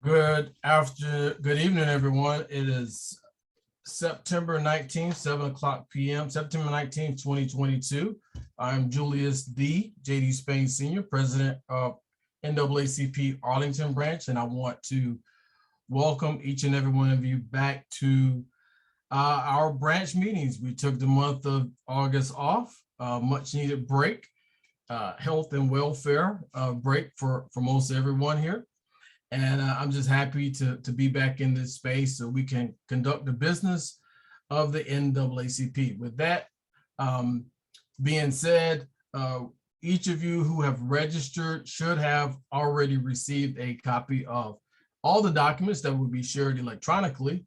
Good evening, everyone. It is September 19th, 7 o'clock p.m., September 19th, 2022. I'm Julius D. J.D. Spain Sr., President of NAACP Arlington Branch, and I want to welcome each and every one of you back to our branch meetings. We took the month of August off, much needed break, health and welfare break for most everyone here. And I'm just happy to be back in this space so we can conduct the business of the NAACP. With that being said, each of you who have registered should have already received a copy of all the documents that will be shared electronically,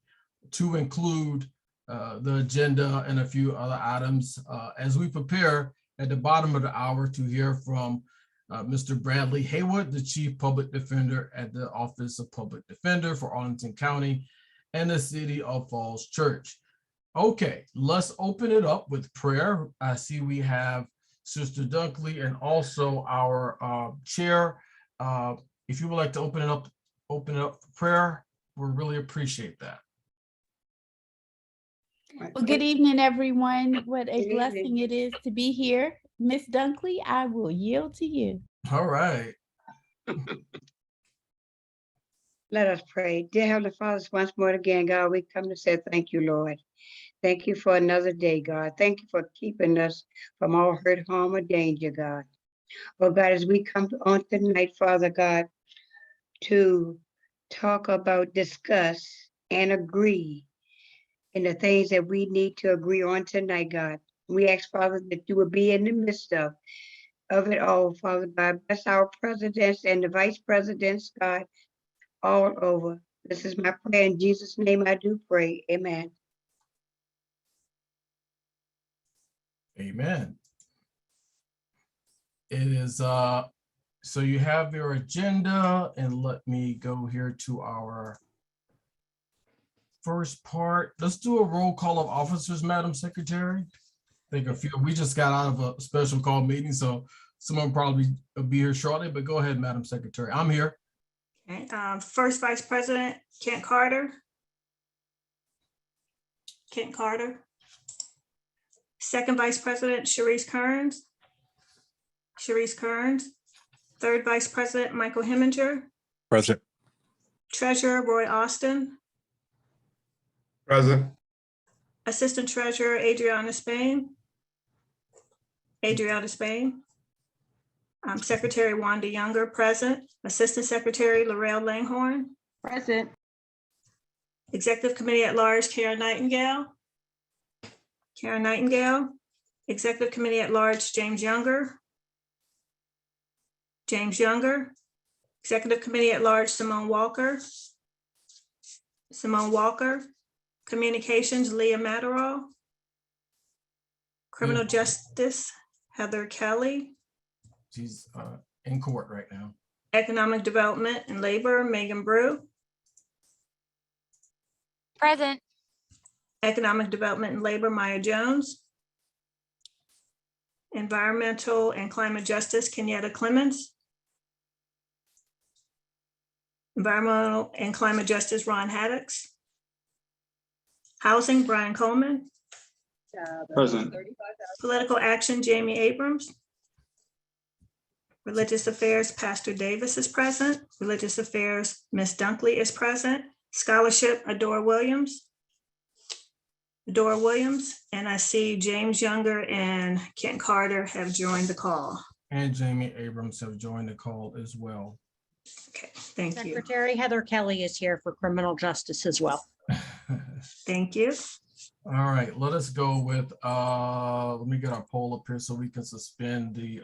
to include the agenda and a few other items as we prepare at the bottom of the hour to hear from Mr. Bradley Haywood, the Chief Public Defender at the Office of Public Defender for Arlington County and the City of Falls Church. Okay, let's open it up with prayer. I see we have Sister Dunkley and also our chair. If you would like to open it up for prayer, we really appreciate that. Well, good evening, everyone. What a blessing it is to be here. Miss Dunkley, I will yield to you. All right. Let us pray. Dear Heavenly Father, once more again, God, we come to say thank you, Lord. Thank you for another day, God. Thank you for keeping us from all hurt, harm, or danger, God. Oh, God, as we come on tonight, Father God, to talk about, discuss, and agree in the things that we need to agree on tonight, God. We ask, Father, that you will be in the midst of it all, Father God. Bless our presidents and the vice presidents, God, all over. This is my prayer. In Jesus' name I do pray. Amen. Amen. It is, so you have your agenda, and let me go here to our first part. Let's do a roll call of officers, Madam Secretary. I think we just got out of a special call meeting, so someone probably will be here shortly, but go ahead, Madam Secretary. I'm here. Okay. First Vice President, Kent Carter. Kent Carter. Second Vice President, Sharice Kearns. Sharice Kearns. Third Vice President, Michael Heminger. Present. Treasurer, Roy Austin. Present. Assistant Treasurer, Adriana Spain. Adriana Spain. Secretary Wanda Younger, present. Assistant Secretary Laurel Langhorne. Present. Executive Committee at Large, Karen Nightingale. Karen Nightingale. Executive Committee at Large, James Younger. James Younger. Executive Committee at Large, Simone Walker. Simone Walker. Communications, Leah Matterall. Criminal Justice, Heather Kelly. She's in court right now. Economic Development and Labor, Megan Brew. Present. Economic Development and Labor, Maya Jones. Environmental and Climate Justice, Kenyatta Clemens. Environmental and Climate Justice, Ron Haddocks. Housing, Brian Coleman. Present. Political Action, Jamie Abrams. Religious Affairs, Pastor Davis is present. Religious Affairs, Ms. Dunkley is present. Scholarship, Adora Williams. Adora Williams, and I see James Younger and Kent Carter have joined the call. And Jamie Abrams have joined the call as well. Okay, thank you. Secretary Heather Kelly is here for criminal justice as well. Thank you. All right, let us go with, let me get our poll up here so we can suspend the,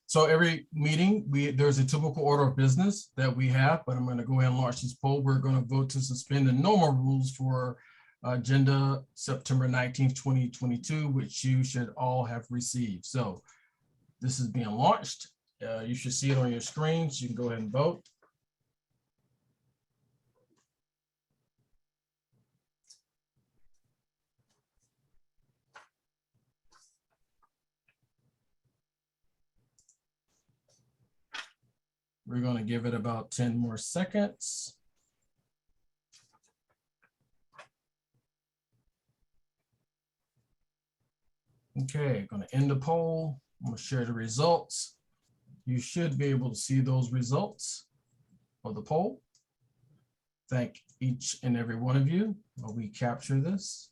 so every meeting, there's a typical order of business that we have, but I'm going to go ahead and launch this poll. We're going to vote to suspend the normal rules for agenda September 19th, 2022, which you should all have received. So this is being launched. You should see it on your screens. You can go ahead and vote. We're going to give it about 10 more seconds. Okay, going to end the poll. I'm going to share the results. You should be able to see those results of the poll. Thank each and every one of you while we capture this.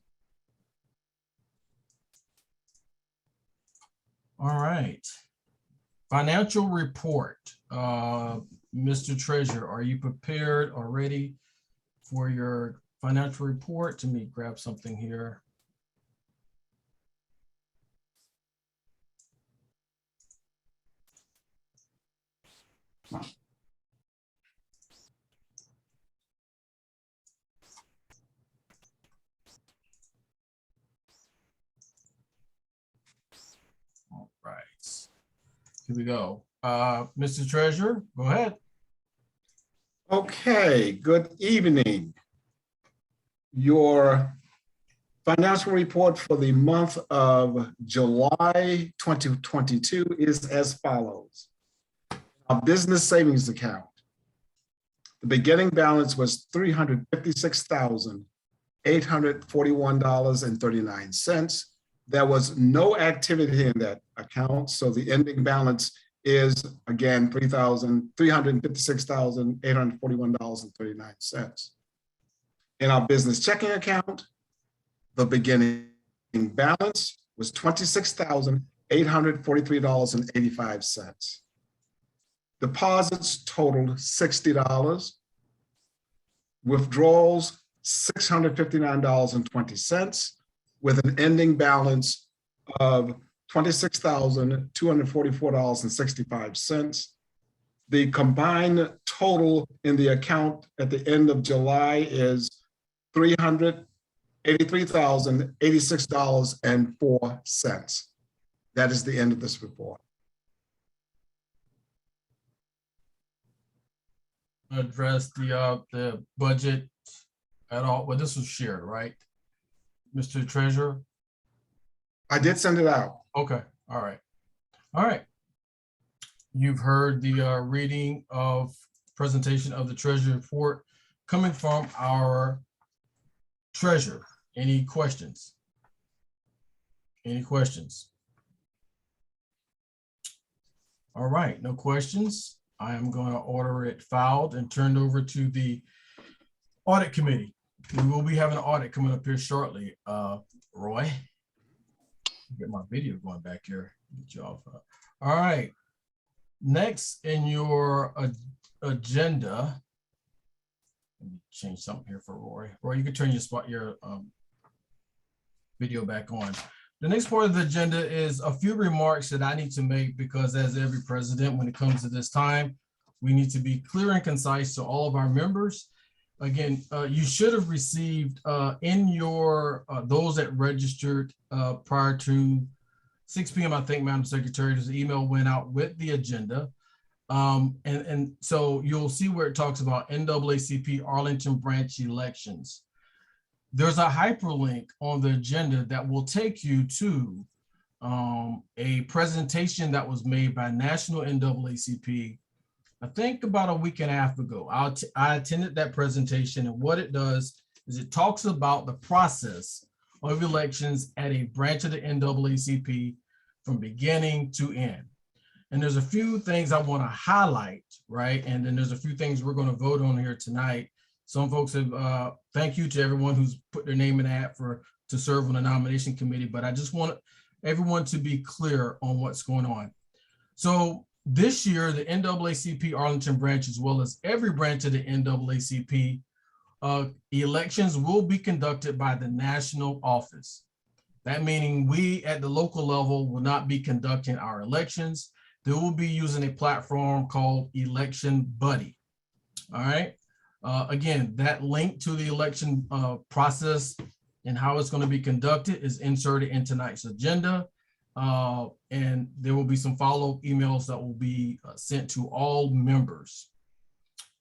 All right. Financial report. Mr. Treasurer, are you prepared or ready for your financial report? Let me grab something here. All right, here we go. Mr. Treasurer, go ahead. Okay, good evening. Your financial report for the month of July 2022 is as follows. Our business savings account. The beginning balance was $356,841.39. There was no activity in that account, so the ending balance is again $356,841.39. In our business checking account, the beginning balance was $26,843.85. Deposits totaled $60. Withdrawals, $659.20, with an ending balance of $26,244.65. The combined total in the account at the end of July is $383,086.04. That is the end of this report. Address the budget at all. Well, this was shared, right, Mr. Treasurer? I did send it out. Okay, all right. All right. You've heard the reading of presentation of the Treasury report coming from our treasurer. Any questions? Any questions? All right, no questions. I am going to order it filed and turned over to the audit committee. We will be having an audit coming up here shortly. Roy, get my video going back here. Get you off. All right. Next in your agenda, let me change something here for Roy. Roy, you can turn your video back on. The next part of the agenda is a few remarks that I need to make because as every president, when it comes to this time, we need to be clear and concise to all of our members. Again, you should have received in your, those that registered prior to 6 p.m., I think, Madam Secretary, there's an email went out with the agenda. And so you'll see where it talks about NAACP Arlington branch elections. There's a hyperlink on the agenda that will take you to a presentation that was made by National NAACP, I think about a week and a half ago. I attended that presentation, and what it does is it talks about the process of elections at a branch of the NAACP from beginning to end. And there's a few things I want to highlight, right? And then there's a few things we're going to vote on here tonight. Some folks have, thank you to everyone who's put their name in the hat to serve on the nomination committee, but I just want everyone to be clear on what's going on. So this year, the NAACP Arlington branch, as well as every branch of the NAACP, elections will be conducted by the national office. That meaning we at the local level will not be conducting our elections. They will be using a platform called Election Buddy. All right. Again, that link to the election process and how it's going to be conducted is inserted in tonight's agenda. And there will be some follow-up emails that will be sent to all members.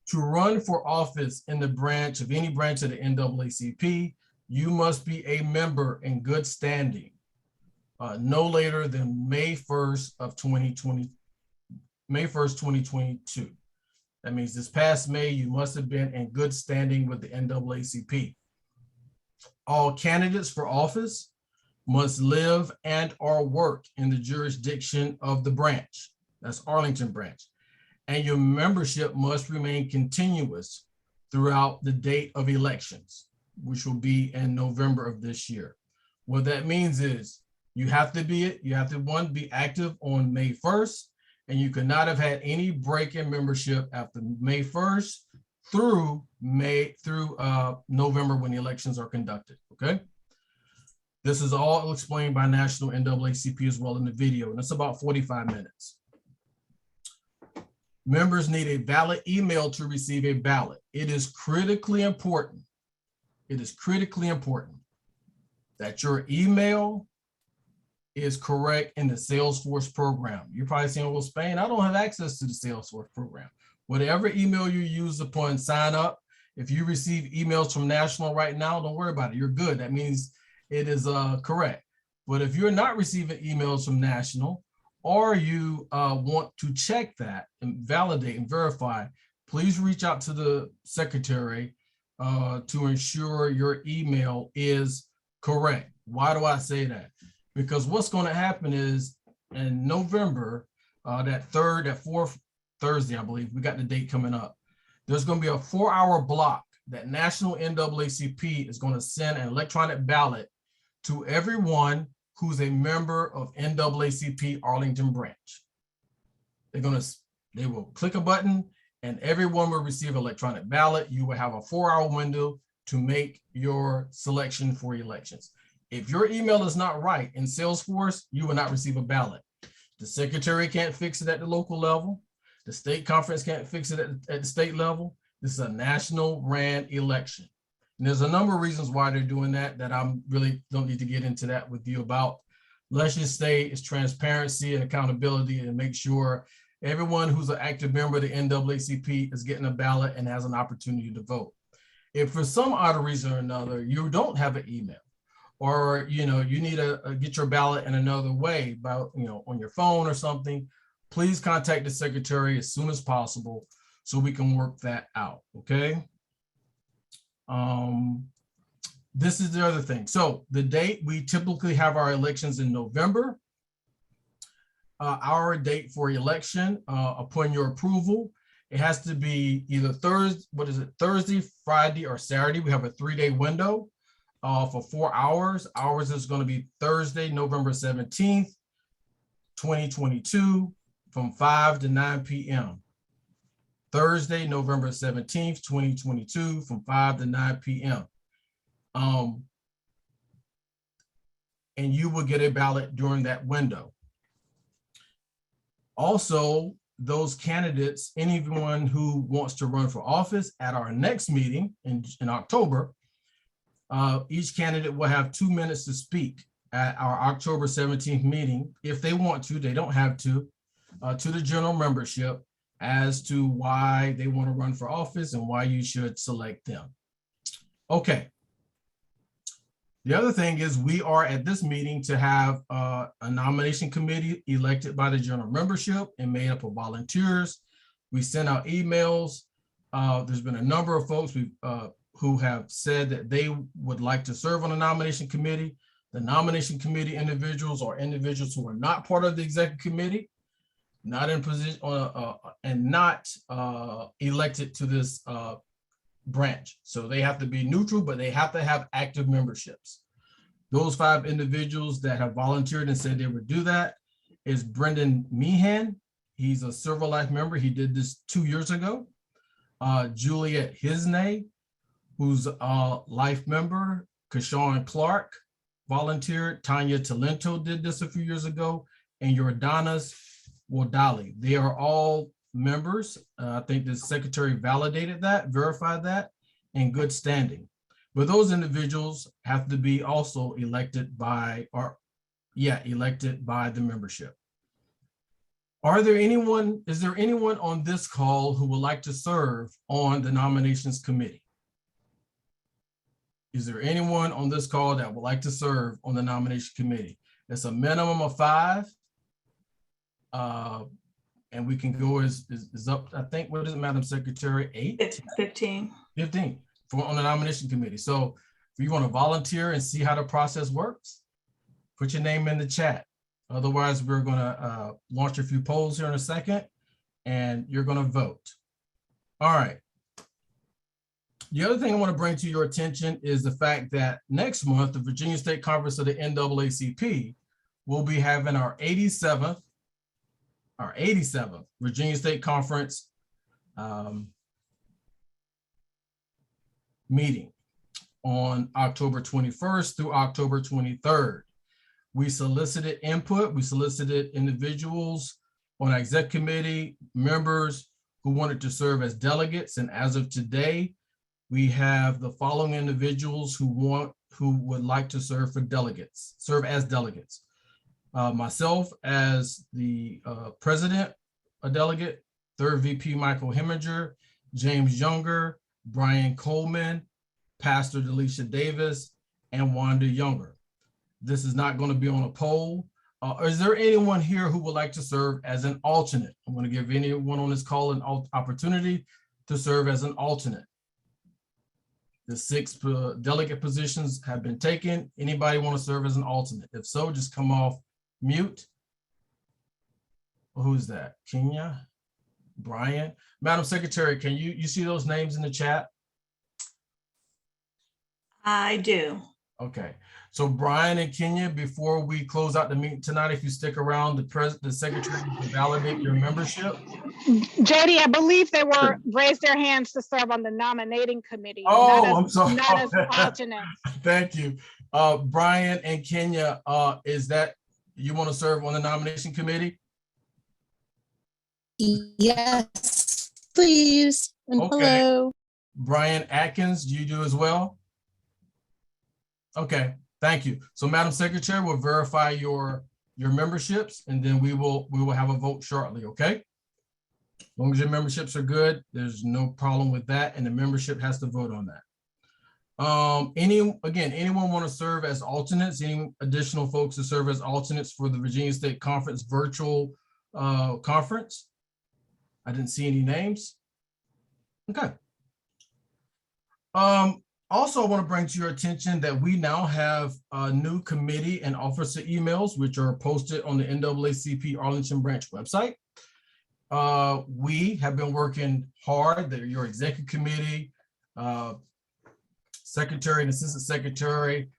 To run for office in the branch of any branch of the NAACP, you must be a member in good standing, no later than May 1st of 2022. That means this past May, you must have been in good standing with the NAACP. All candidates for office must live and or work in the jurisdiction of the branch. That's Arlington branch. And your membership must remain continuous throughout the date of elections, which will be in November of this year. What that means is you have to be active on May 1st, and you could not have had any break in membership after May 1st through November when the elections are conducted, okay? This is all explained by National NAACP as well in the video, and it's about 45 minutes. Members need a valid email to receive a ballot. It is critically important. It is critically important that your email is correct in the Salesforce program. You're probably saying, well, Spain, I don't have access to the Salesforce program. Whatever email you use upon sign up, if you receive emails from National right now, don't worry about it. You're good. That means it is correct. But if you're not receiving emails from National, or you want to check that and validate and verify, please reach out to the secretary to ensure your email is correct. Why do I say that? Because what's going to happen is in November, that fourth Thursday, I believe, we got the date coming up. There's going to be a 4-hour block that National NAACP is going to send an electronic ballot to everyone who's a member of NAACP Arlington branch. They will click a button and everyone will receive electronic ballot. You will have a 4-hour window to make your selection for elections. If your email is not right in Salesforce, you will not receive a ballot. The secretary can't fix it at the local level. The state conference can't fix it at the state level. This is a national ran election. And there's a number of reasons why they're doing that I'm really don't need to get into that with you about. Let's just say it's transparency and accountability and make sure everyone who's an active member of the NAACP is getting a ballot and has an opportunity to vote. If for some odd reason or another, you don't have an email, or you need to get your ballot in another way, on your phone or something, please contact the secretary as soon as possible so we can work that out, okay? This is the other thing. So the date, we typically have our elections in November. Our date for election, upon your approval, it has to be either Thursday, Friday, or Saturday. We have a 3-day window for 4 hours. Ours is going to be Thursday, November 17th, 2022, from 5 to 9 p.m. Thursday, November 17th, 2022, from 5 to 9 p.m. And you will get a ballot during that window. Also, those candidates, anyone who wants to run for office at our next meeting in October, each candidate will have 2 minutes to speak at our October 17th meeting. If they want to, they don't have to the general membership as to why they want to run for office and why you should select them. Okay. The other thing is we are at this meeting to have a nomination committee elected by the general membership and made up of volunteers. We sent out emails. There's been a number of folks who have said that they would like to serve on the nomination committee. The nomination committee individuals are individuals who are not part of the executive committee, not in position and not elected to this branch. So they have to be neutral, but they have to have active memberships. Those 5 individuals that have volunteered and said they would do that is Brendan Meehan. He's a Silver Life member. He did this 2 years ago. Juliet Hisney, who's a Life member. Kashawn Clark volunteered. Tanya Talento did this a few years ago. And Jordanas Wodali. They are all members. I think the secretary validated that, verified that, in good standing. But those individuals have to be also elected by, elected by the membership. Is there anyone on this call who would like to serve on the nominations committee? Is there anyone on this call that would like to serve on the nomination committee? It's a minimum of 5. And we can go is up, I think, what is it, Madam Secretary, 15. 15 for on the nomination committee. So if you want to volunteer and see how the process works, put your name in the chat. Otherwise, we're going to launch a few polls here in a second, and you're going to vote. All right. The other thing I want to bring to your attention is the fact that next month, the Virginia State Conference of the NAACP will be having our 87th Virginia State Conference meeting on October 21st through October 23rd. We solicited input. We solicited individuals on our exec committee, members who wanted to serve as delegates. And as of today, we have the following individuals who would like to serve as delegates. Myself as the president, a delegate, third VP Michael Heminger, James Younger, Brian Coleman, Pastor Delisha Davis, and Wanda Younger. This is not going to be on a poll. Is there anyone here who would like to serve as an alternate? I'm going to give anyone on this call an opportunity to serve as an alternate. The 6 delegate positions have been taken. Anybody want to serve as an alternate? If so, just come off mute. Who's that? Kenya? Brian? Madam Secretary, can you see those names in the chat? I do. Okay, so Brian and Kenya, before we close out the meeting tonight, if you stick around, the secretary will validate your membership. Jody, I believe they were raised their hands to serve on the nominating committee. Oh, I'm sorry. Not as alternates. Thank you. Brian and Kenya, is that you want to serve on the nomination committee? Yes, please. And Okay. hello. Brian Atkins, do you do as well? Okay, thank you. So Madam Secretary will verify your memberships, and then we will have a vote shortly, okay? As long as your memberships are good, there's no problem with that, and the membership has to vote on that. Anyone want to serve as alternates? Any additional folks to serve as alternates for the Virginia State Conference virtual conference? I didn't see any names. Okay. Also, I want to bring to your attention that we now have new committee and officer emails, which are posted on the NAACP Arlington branch website. We have been working hard, your executive committee, secretary and assistant secretary,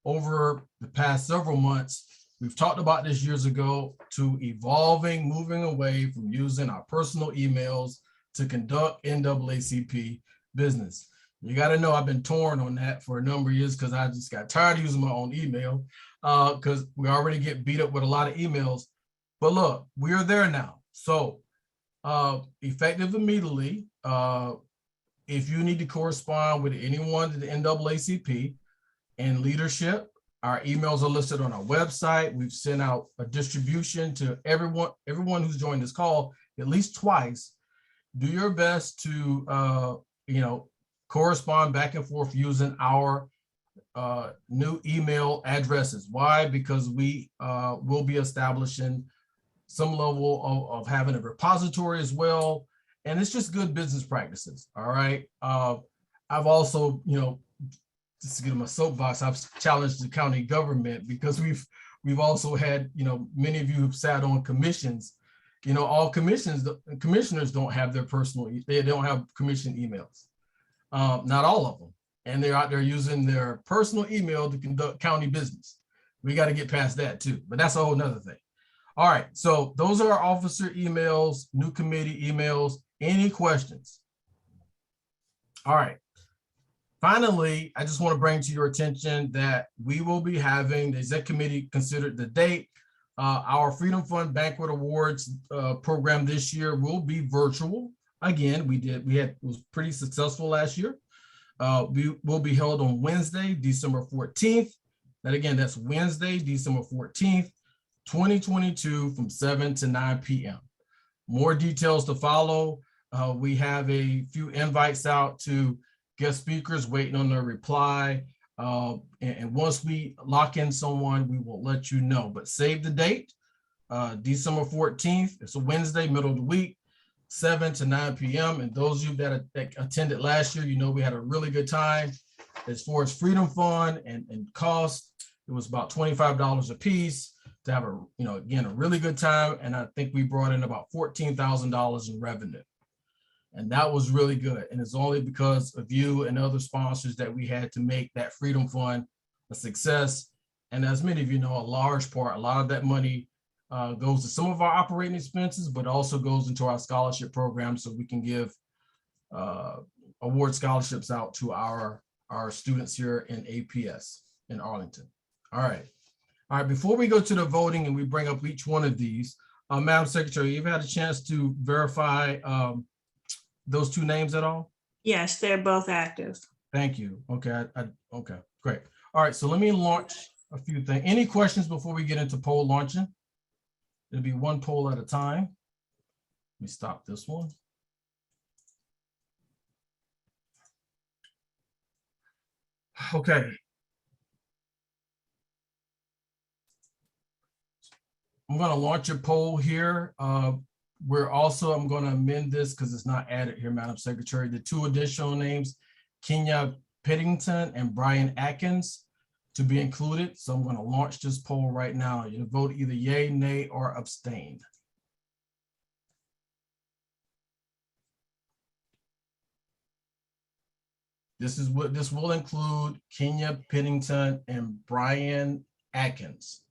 over the past several months. We've talked about this years ago, to moving away from using our personal emails to conduct NAACP business. You got to know I've been torn on that for a number of years because I just got tired of using my own email because we already get beat up with a lot of emails. But look, we are there now. So effective immediately, if you need to correspond with anyone at the NAACP and leadership, our emails are listed on our website. We've sent out a distribution to everyone who's joined this call at least twice. Do your best to, correspond back and forth using our new email addresses. Why? Because we will be establishing some level of having a repository as well. And it's just good business practices. All right. I've also, just to get in my soapbox, I've challenged the county government because we've also had, many of you who've sat on commissions. All commissioners don't have their personal, they don't have commission emails. Not all of them. And they're out there using their personal email to conduct county business. We got to get past that too, but that's a whole nother thing. All right, so those are our officer emails, new committee emails. Any questions? All right. Finally, I just want to bring to your attention that we will be having the exec committee considered the date. Our Freedom Fund Banquet Awards program this year will be virtual. Again, it was pretty successful last year. We will be held on Wednesday, December 14th. And again, that's Wednesday, December 14th, 2022 from 7 to 9 p.m. More details to follow. We have a few invites out to guest speakers waiting on their reply. And once we lock in someone, we will let you know, but save the date. December 14th. It's a Wednesday, middle of the week, 7 to 9 p.m. And those of you that attended last year, you know we had a really good time. As far as Freedom Fund and cost, it was about $25 a piece to have a, again, a really good time. And I think we brought in about $14,000 in revenue. And that was really good. And it's only because of you and other sponsors that we had to make that Freedom Fund a success. And as many of you know, a large part, a lot of that money goes to some of our operating expenses, but also goes into our scholarship program so we can give award scholarships out to our students here in APS in Arlington. All right, before we go to the voting and we bring up each one of these, Madam Secretary, you've had a chance to verify those two names at all? Yes, they're both active. Thank you. Okay, okay, great. All right, so let me launch a few things. Any questions before we get into poll launching? It'll be one poll at a time. Let me stop this one. Okay. I'm going to launch a poll here. I'm going to amend this because it's not added here, Madam Secretary. The two additional names, Kenya Piddington and Brian Atkins, to be included. So I'm going to launch this poll right now. You vote either yay, nay, or abstain. This will include Kenya Piddington and Brian Atkins.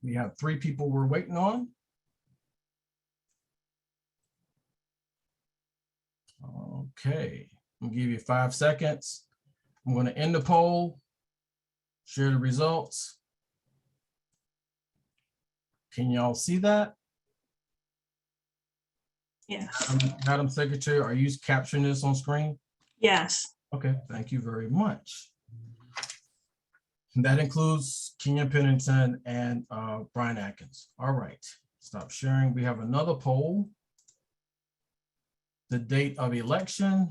We have 3 people we're waiting on. Okay, I'm gonna give you 5 seconds. I'm going to end the poll, share the results. Can y'all see that? Yes. Madam Secretary, are you capturing this on screen? Yes. Okay, thank you very much. And that includes Kenya Piddington and Brian Atkins. All right, stop sharing. We have another poll. The date of election.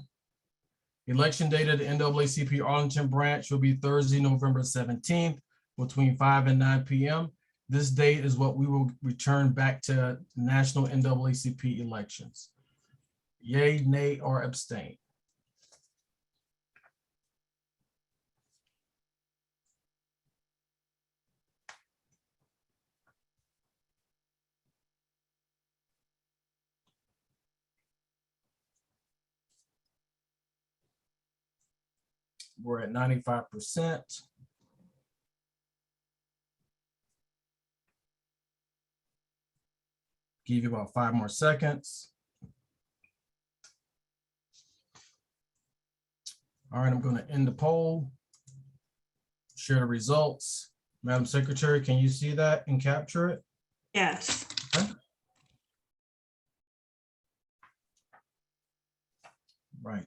Election date of the NAACP Arlington branch will be Thursday, November 17th, between 5 and 9 p.m. This date is what we will return back to national NAACP elections. Yay, nay, or abstain. We're at 95%. Give you about 5 more seconds. All right, I'm going to end the poll. Share the results. Madam Secretary, can you see that and capture it? Yes. Okay. Right.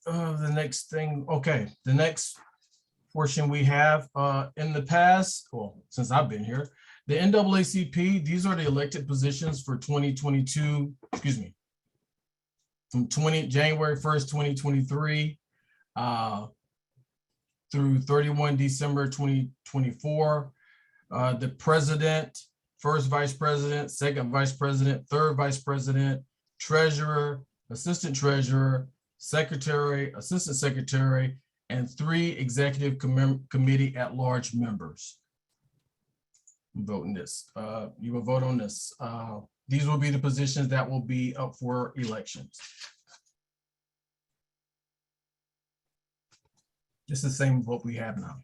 The next thing, okay, the next portion we have in the past, well, since I've been here, the NAACP, these are the elected positions for 2022, excuse me, from January 1st, 2023 through 31 December 2024. The president, first vice president, second vice president, third vice president, treasurer, assistant treasurer, secretary, assistant secretary, and 3 executive committee at-large members. I'm voting this. You will vote on this. These will be the positions that will be up for elections. Just the same as what we have now.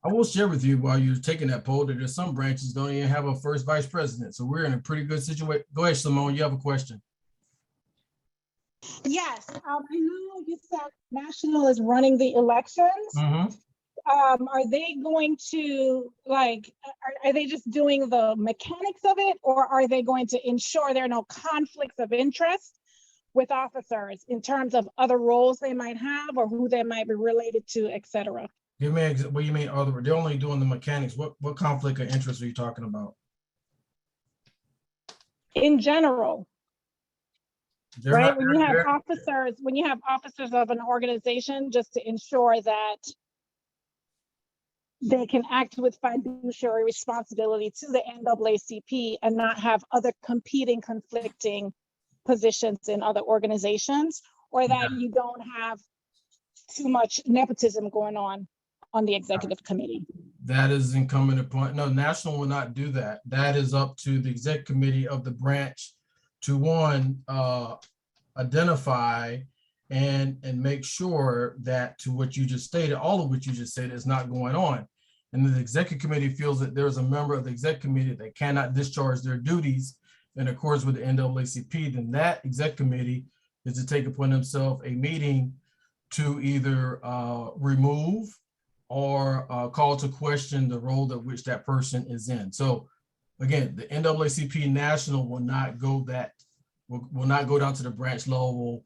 I will share with you while you're taking that poll that there's some branches don't even have a first vice president. So we're in a pretty good situation. Go ahead, Simone, you have a question. Yes, I know you said National is running the elections. are they going to like, are they just doing the mechanics of it, or are they going to ensure there are no conflicts of interest with officers in terms of other roles they might have or who they might be related to, et cetera? Give me, what do you mean other, they're only doing the mechanics. What conflict of interest are you talking about? In general, They're right? not- When you have they're- officers, of an organization, just to ensure that they can act with fiduciary responsibility to the NAACP and not have other competing, conflicting positions in other organizations, or that you don't have too much nepotism going on the executive committee. That is incumbent upon, no, national will not do that. That is up to the exec committee of the branch to one, identify and make sure that, to what you just stated, all of what you just said is not going on. And the executive committee feels that there's a member of the exec committee that cannot discharge their duties in accordance with the NAACP, then that exec committee is to take upon themselves a meeting to either remove or call to question the role that which that person is in. So again, the NAACP national will not go down to the branch level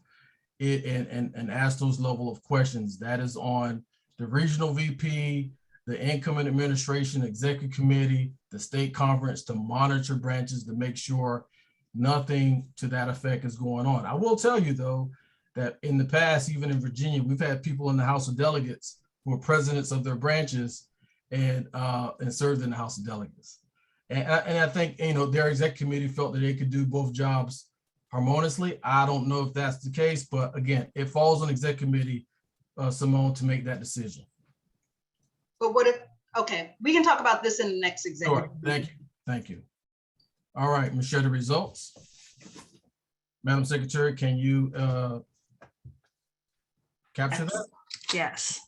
and ask those level of questions. That is on the regional VP, the incoming administration, executive committee, the state conference to monitor branches to make sure nothing to that effect is going on. I will tell you though, that in the past, even in Virginia, we've had people in the House of Delegates who are presidents of their branches and served in the House of Delegates. And I think, their exec committee felt that they could do both jobs harmoniously. I don't know if that's the case, but again, it falls on exec committee, Simone, to make that decision. But what if, okay, we can talk about this in the next executive. Sure. Thank you. All right, we'll share the results. Madam Secretary, can you capture that? Yes.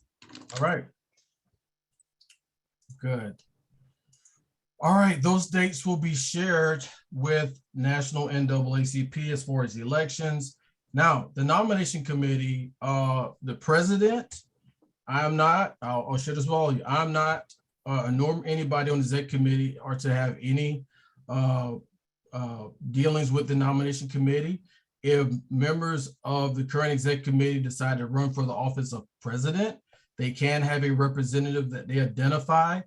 All right. Good. All right, those dates will be shared with National NAACP as far as the elections. Now, the nomination committee, the president, I'll share this with all of you. I'm not, nor anybody on the exec committee are to have any dealings with the nomination committee. If members of the current exec committee decide to run for the office of president, they can have a representative that they identify,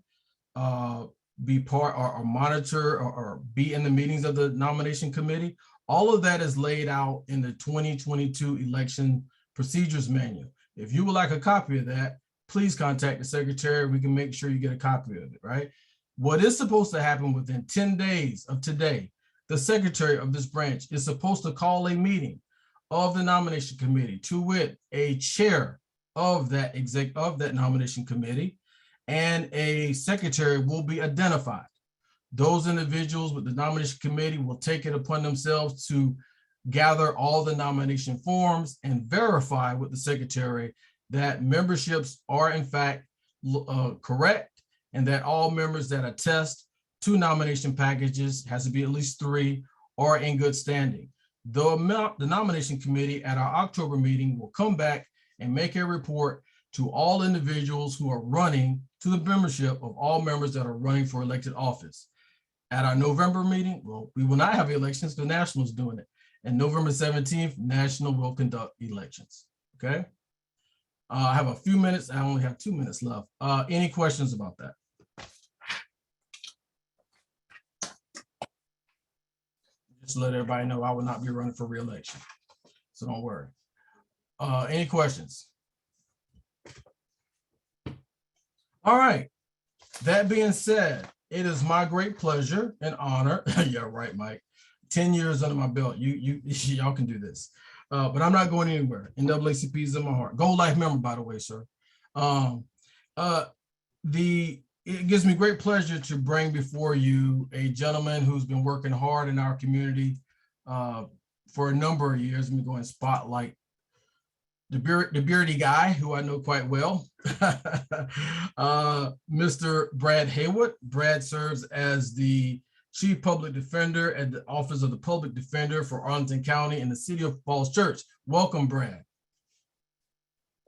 be part or monitor or be in the meetings of the nomination committee. All of that is laid out in the 2022 election procedures manual. If you would like a copy of that, please contact the secretary. We can make sure you get a copy of it, right? What is supposed to happen within 10 days of today, the secretary of this branch is supposed to call a meeting of the nomination committee, to wit, a chair of that nomination committee, and a secretary will be identified. Those individuals with the nomination committee will take it upon themselves to gather all the nomination forms and verify with the secretary that memberships are in fact correct, and that all members that attest to nomination packages, has to be at least 3, are in good standing. The nomination committee at our October meeting will come back and make a report to all individuals who are running, to the membership of all members that are running for elected office. At our November meeting, well, we will not have elections, the National is doing it. And November 17th, National will conduct elections, okay? I have a few minutes, I only have 2 minutes left. Any questions about that? Just to let everybody know, I will not be running for re-election, so don't worry. Any questions? All right, that being said, it is my great pleasure and honor. Yeah, right, Mike. 10 years under my belt. Y'all can do this. But I'm not going anywhere. NAACP is in my heart. Gold Life member, by the way, sir. It gives me great pleasure to bring before you a gentleman who's been working hard in our community for a number of years. Let me go and spotlight the beardy guy who I know quite well, Mr. Brad Haywood. Brad serves as the Chief Public Defender at the Office of the Public Defender for Arlington County in the City of Falls Church. Welcome, Brad.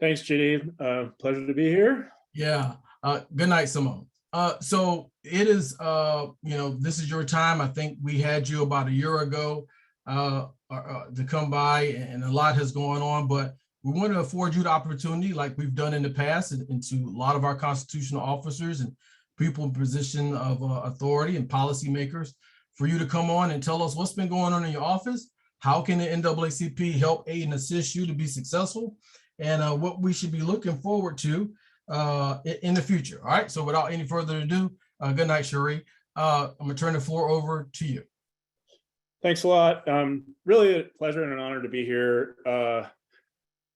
Thanks, JD. Pleasure to be here. Yeah. Good night, Simone. So it is, this is your time. I think we had you about a year ago to come by, and a lot has gone on, but we want to afford you the opportunity, like we've done in the past, and to a lot of our constitutional officers and people in position of authority and policymakers, for you to come on and tell us what's been going on in your office. How can the NAACP help aid and assist you to be successful, and what we should be looking forward to in the future. All right. So without any further ado, good night, Cherie. I'm gonna turn the floor over to you. Thanks a lot. Really a pleasure and an honor to be here.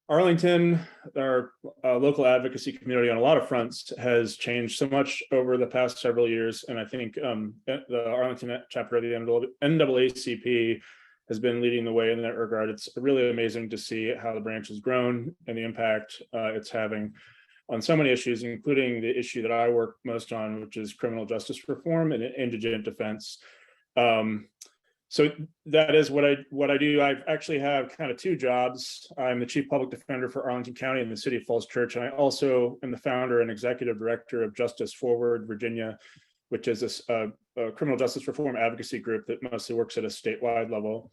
Arlington, our local advocacy community on a lot of fronts, has changed so much over the past several years. And I think the Arlington chapter of the NAACP has been leading the way in that regard. It's really amazing to see how the branch has grown and the impact it's having on so many issues, including the issue that I work most on, which is criminal justice reform and indigent defense. So that is what I do. I actually have kind of two jobs. I'm the chief public defender for Arlington County and the city of Falls Church. And I also am the founder and executive director of Justice Forward Virginia, which is a criminal justice reform advocacy group that mostly works at a statewide level.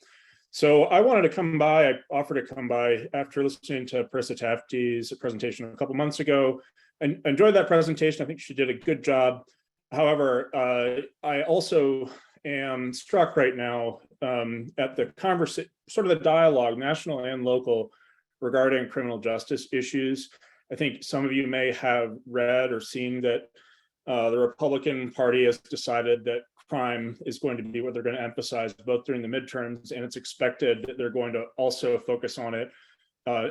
So I wanted to come by, I offered to come by after listening to Parissa Tafte's presentation a couple months ago, and enjoyed that presentation. I think she did a good job. However, I also am struck right now at the conversation, sort of the dialogue, national and local, regarding criminal justice issues. I think some of you may have read or seen that the Republican Party has decided that crime is going to be what they're going to emphasize both during the midterms, and it's expected that they're going to also focus on it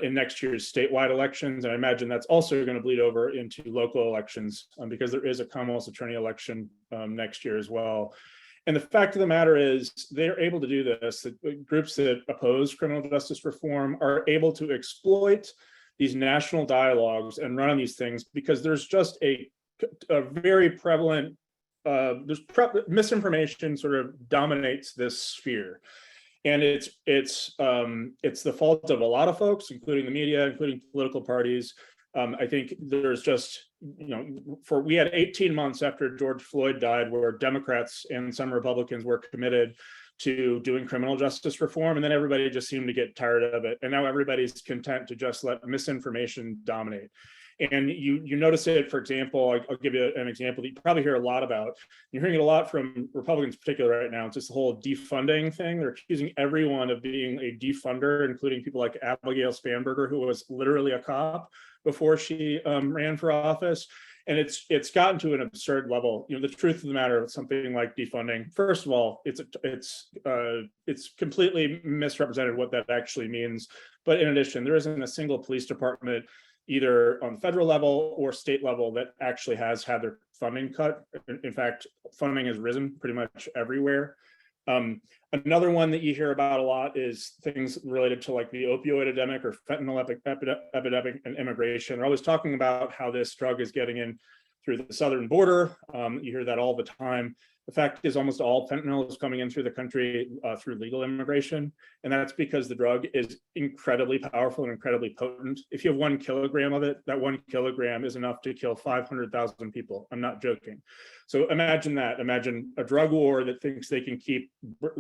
in next year's statewide elections. And I imagine that's also going to bleed over into local elections because there is a Commonwealth Attorney election next year as well. And the fact of the matter is they're able to do this. The groups that oppose criminal justice reform are able to exploit these national dialogues and run on these things because there's just a very prevalent misinformation sort of dominates this sphere. And it's the fault of a lot of folks, including the media, including political parties. I think there's just, we had 18 months after George Floyd died where Democrats and some Republicans were committed to doing criminal justice reform, and then everybody just seemed to get tired of it. And now everybody's content to just let misinformation dominate. And you notice it, for example, I'll give you an example that you probably hear a lot about. You're hearing it a lot from Republicans in particular right now. It's just the whole defunding thing. They're accusing everyone of being a defunder, including people like Abigail Spanberger, who was literally a cop before she ran for office. And it's gotten to an absurd level. The truth of the matter, something like defunding, first of all, it's completely misrepresented what that actually means. But in addition, there isn't a single police department, either on the federal level or state level, that actually has had their funding cut. In fact, funding has risen pretty much everywhere. Another one that you hear about a lot is things related to like the opioid epidemic or fentanyl epidemic and immigration. They're always talking about how this drug is getting in through the southern border. You hear that all the time. The fact is almost all fentanyl is coming in through the country through legal immigration. And that's because the drug is incredibly powerful and incredibly potent. If you have 1 kilogram of it, that 1 kilogram is enough to kill 500,000 people. I'm not joking. So imagine that. Imagine a drug war that thinks they can keep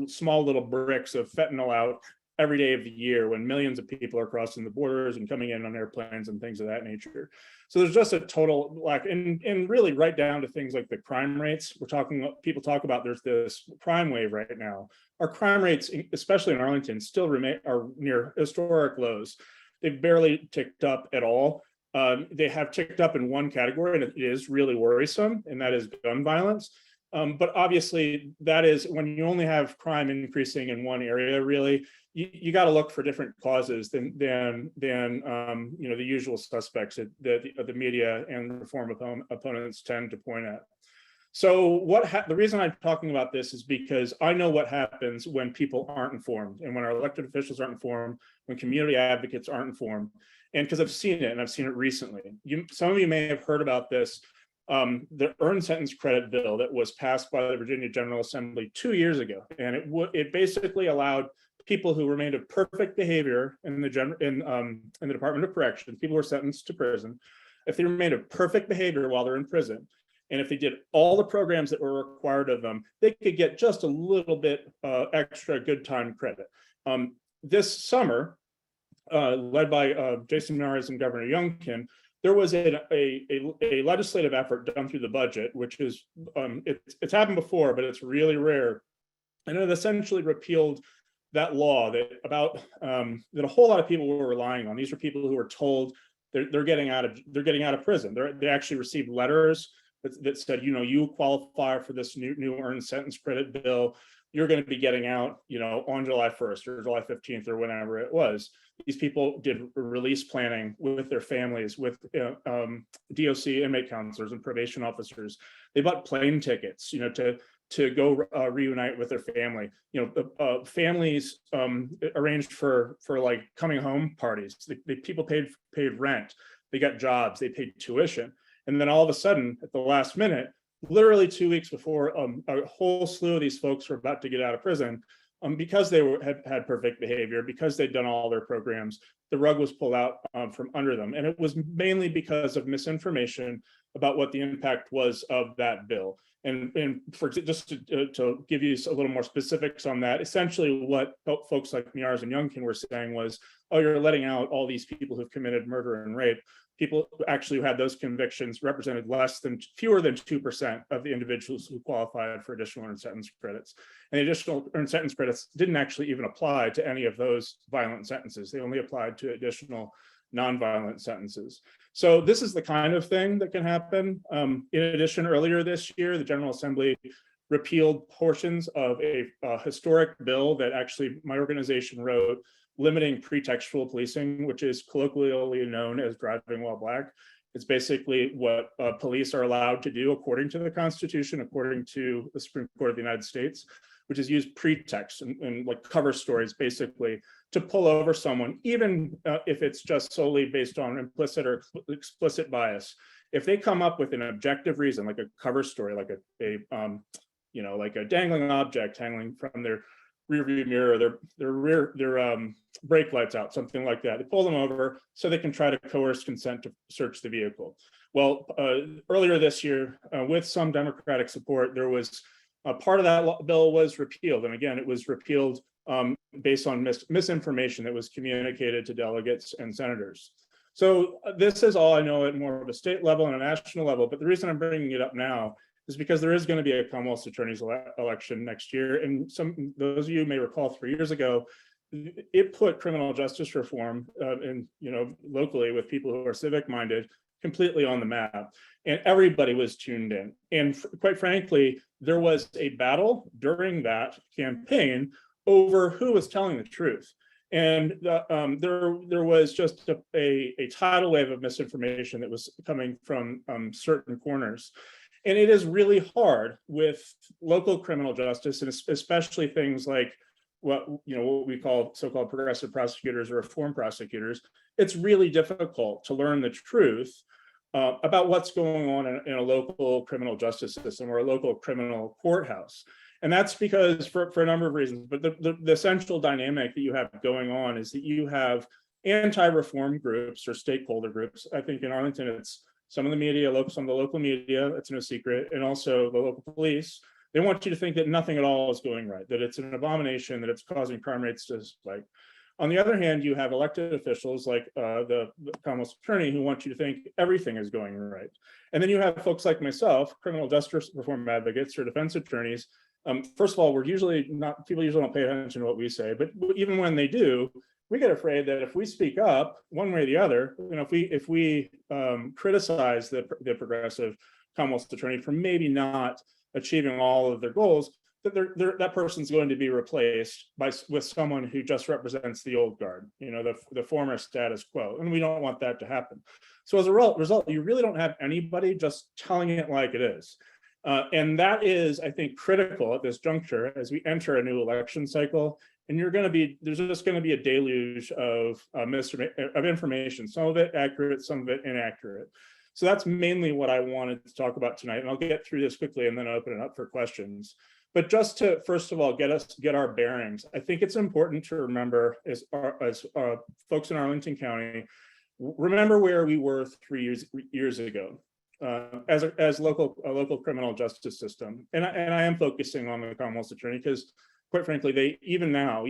small little bricks of fentanyl out every day of the year when millions of people are crossing the borders and coming in on airplanes and things of that nature. So there's just a total lack, and really right down to things like the crime rates. People talk about there's this crime wave right now. Our crime rates, especially in Arlington, still are near historic lows. They've barely ticked up at all. They have ticked up in one category, and it is really worrisome, and that is gun violence. But obviously, that is when you only have crime increasing in one area, really, you got to look for different causes than the usual suspects that the media and reform opponents tend to point at. So the reason I'm talking about this is because I know what happens when people aren't informed, and when our elected officials aren't informed, when community advocates aren't informed, and because I've seen it, and I've seen it recently. Some of you may have heard about this. The earned sentence credit bill that was passed by the Virginia General Assembly 2 years ago, and it basically allowed people who remained of perfect behavior in the Department of Corrections, people who were sentenced to prison, if they remained of perfect behavior while they're in prison, and if they did all the programs that were required of them, they could get just a little bit extra good time credit. This summer, led by Jason Miyares and Governor Youngkin, there was a legislative effort done through the budget, which is, it's happened before, but it's really rare. And it essentially repealed that law that a whole lot of people were relying on. These were people who were told they're getting out of prison. They actually received letters that said, you qualify for this new earned sentence credit bill. You're going to be getting out, on July 1st or July 15th or whenever it was. These people did release planning with their families, with DOC inmate counselors and probation officers. They bought plane tickets, to go reunite with their family. Families arranged for like coming home parties. People paid rent. They got jobs. They paid tuition. And then all of a sudden, at the last minute, literally 2 weeks before a whole slew of these folks were about to get out of prison, because they had perfect behavior, because they'd done all their programs, the rug was pulled out from under them. And it was mainly because of misinformation about what the impact was of that bill. And for just to give you a little more specifics on that, essentially what folks like Miyares and Youngkin were saying was, oh, you're letting out all these people who've committed murder and rape. People actually who had those convictions represented fewer than 2% of the individuals who qualified for additional earned sentence credits. And the additional earned sentence credits didn't actually even apply to any of those violent sentences. They only applied to additional nonviolent sentences. So this is the kind of thing that can happen. In addition, earlier this year, the General Assembly repealed portions of a historic bill that actually my organization wrote, limiting pretextual policing, which is colloquially known as driving while black. It's basically what police are allowed to do according to the Constitution, according to the Supreme Court of the United States, which is use pretext and like cover stories basically to pull over someone, even if it's just solely based on implicit or explicit bias. If they come up with an objective reason, like a cover story, like like a dangling object hanging from their rear view mirror, their brake lights out, something like that. They pull them over so they can try to coerce consent to search the vehicle. Well, earlier this year, with some Democratic support, there was a part of that bill was repealed. And again, it was repealed based on misinformation that was communicated to delegates and senators. So this is all I know at more of a state level and a national level. But the reason I'm bringing it up now is because there is going to be a Commonwealth Attorney's election next year. And those of you may recall 3 years ago, it put criminal justice reform locally with people who are civic minded completely on the map, and everybody was tuned in. And quite frankly, there was a battle during that campaign over who was telling the truth. And there was just a tidal wave of misinformation that was coming from certain corners. And it is really hard with local criminal justice, and especially things like what we call so-called progressive prosecutors or reform prosecutors. It's really difficult to learn the truth about what's going on in a local criminal justice system or a local criminal courthouse. And that's because for a number of reasons, but the essential dynamic that you have going on is that you have anti-reform groups or stakeholder groups. I think in Arlington, it's some of the media, some of the local media, it's no secret, and also the local police. They want you to think that nothing at all is going right, that it's an abomination, that it's causing crime rates to spike. On the other hand, you have elected officials like the Commonwealth Attorney who want you to think everything is going right. And then you have folks like myself, criminal justice reform advocates or defense attorneys. First of all, people usually don't pay attention to what we say, but even when they do, we get afraid that if we speak up one way or the other, if we criticize the progressive Commonwealth Attorney for maybe not achieving all of their goals, that that person's going to be replaced with someone who just represents the old guard, the former status quo, and we don't want that to happen. So as a result, you really don't have anybody just telling it like it is. And that is, I think, critical at this juncture as we enter a new election cycle. And there's just going to be a deluge of information, some of it accurate, some of it inaccurate. So that's mainly what I wanted to talk about tonight. And I'll get through this quickly and then open it up for questions. But just to, first of all, get our bearings, I think it's important to remember as folks in Arlington County, remember where we were 3 years ago as a local criminal justice system. And I am focusing on the Commonwealth's attorney because, quite frankly, they even now,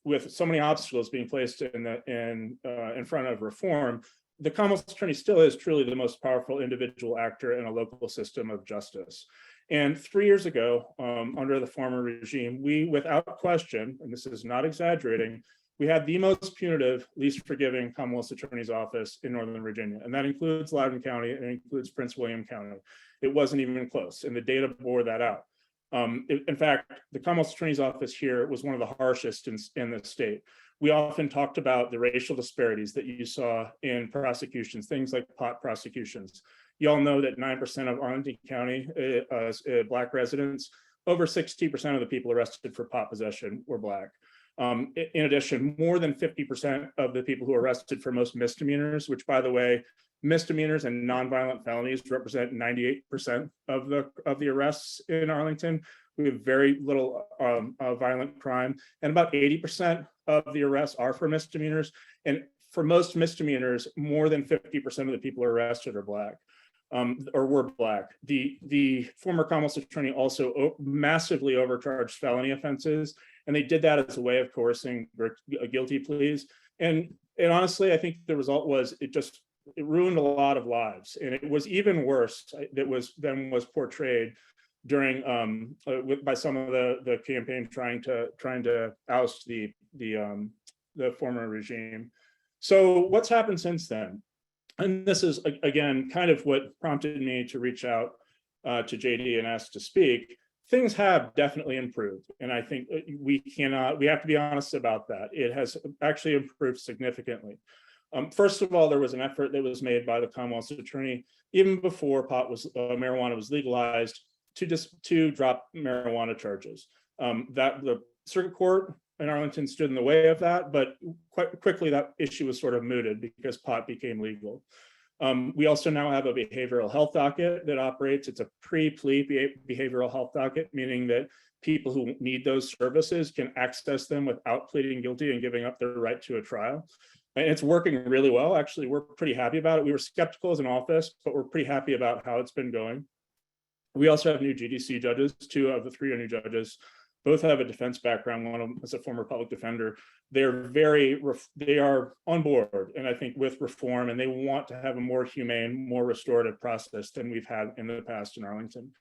with so many obstacles being placed in front of reform, the Commonwealth's attorney still is truly the most powerful individual actor in a local system of justice. And 3 years ago, under the former regime, we, without question, and this is not exaggerating, we had the most punitive, least forgiving Commonwealth's Attorney's Office in Northern Virginia. And that includes Loudoun County and it includes Prince William County. It wasn't even close, and the data bore that out. In fact, the Commonwealth's Attorney's Office here was one of the harshest in the state. We often talked about the racial disparities that you saw in prosecutions, things like pot prosecutions. You all know that 9% of Arlington County Black residents, over 60% of the people arrested for pot possession were Black. In addition, more than 50% of the people who are arrested for most misdemeanors, which, by the way, misdemeanors and nonviolent felonies represent 98% of the arrests in Arlington. We have very little violent crime, and about 80% of the arrests are for misdemeanors. And for most misdemeanors, more than 50% of the people who are arrested are Black. Or were Black. The former Commonwealth's attorney also massively overcharged felony offenses, and they did that as a way of coercing guilty pleas. And honestly, I think the result was it ruined a lot of lives, and it was even worse than was portrayed during by some of the campaign trying to oust the former regime. So what's happened since then? And this is, again, kind of what prompted me to reach out to JD and ask to speak. Things have definitely improved. And I think we have to be honest about that. It has actually improved significantly. First of all, there was an effort that was made by the Commonwealth's attorney, even before marijuana was legalized, to drop marijuana charges. That the circuit court in Arlington stood in the way of that, but quite quickly that issue was sort of mooted because pot became legal. We also now have a behavioral health docket that operates. It's a pre-plea behavioral health docket, meaning that people who need those services can access them without pleading guilty and giving up their right to a trial. And it's working really well. Actually, we're pretty happy about it. We were skeptical as an office, but we're pretty happy about how it's been going. We also have new GDC judges. 2 of the 3 are new judges. Both have a defense background. One of them is a former public defender. They are on board, and I think with reform, and they want to have a more humane, more restorative process than we've had in the past in Arlington.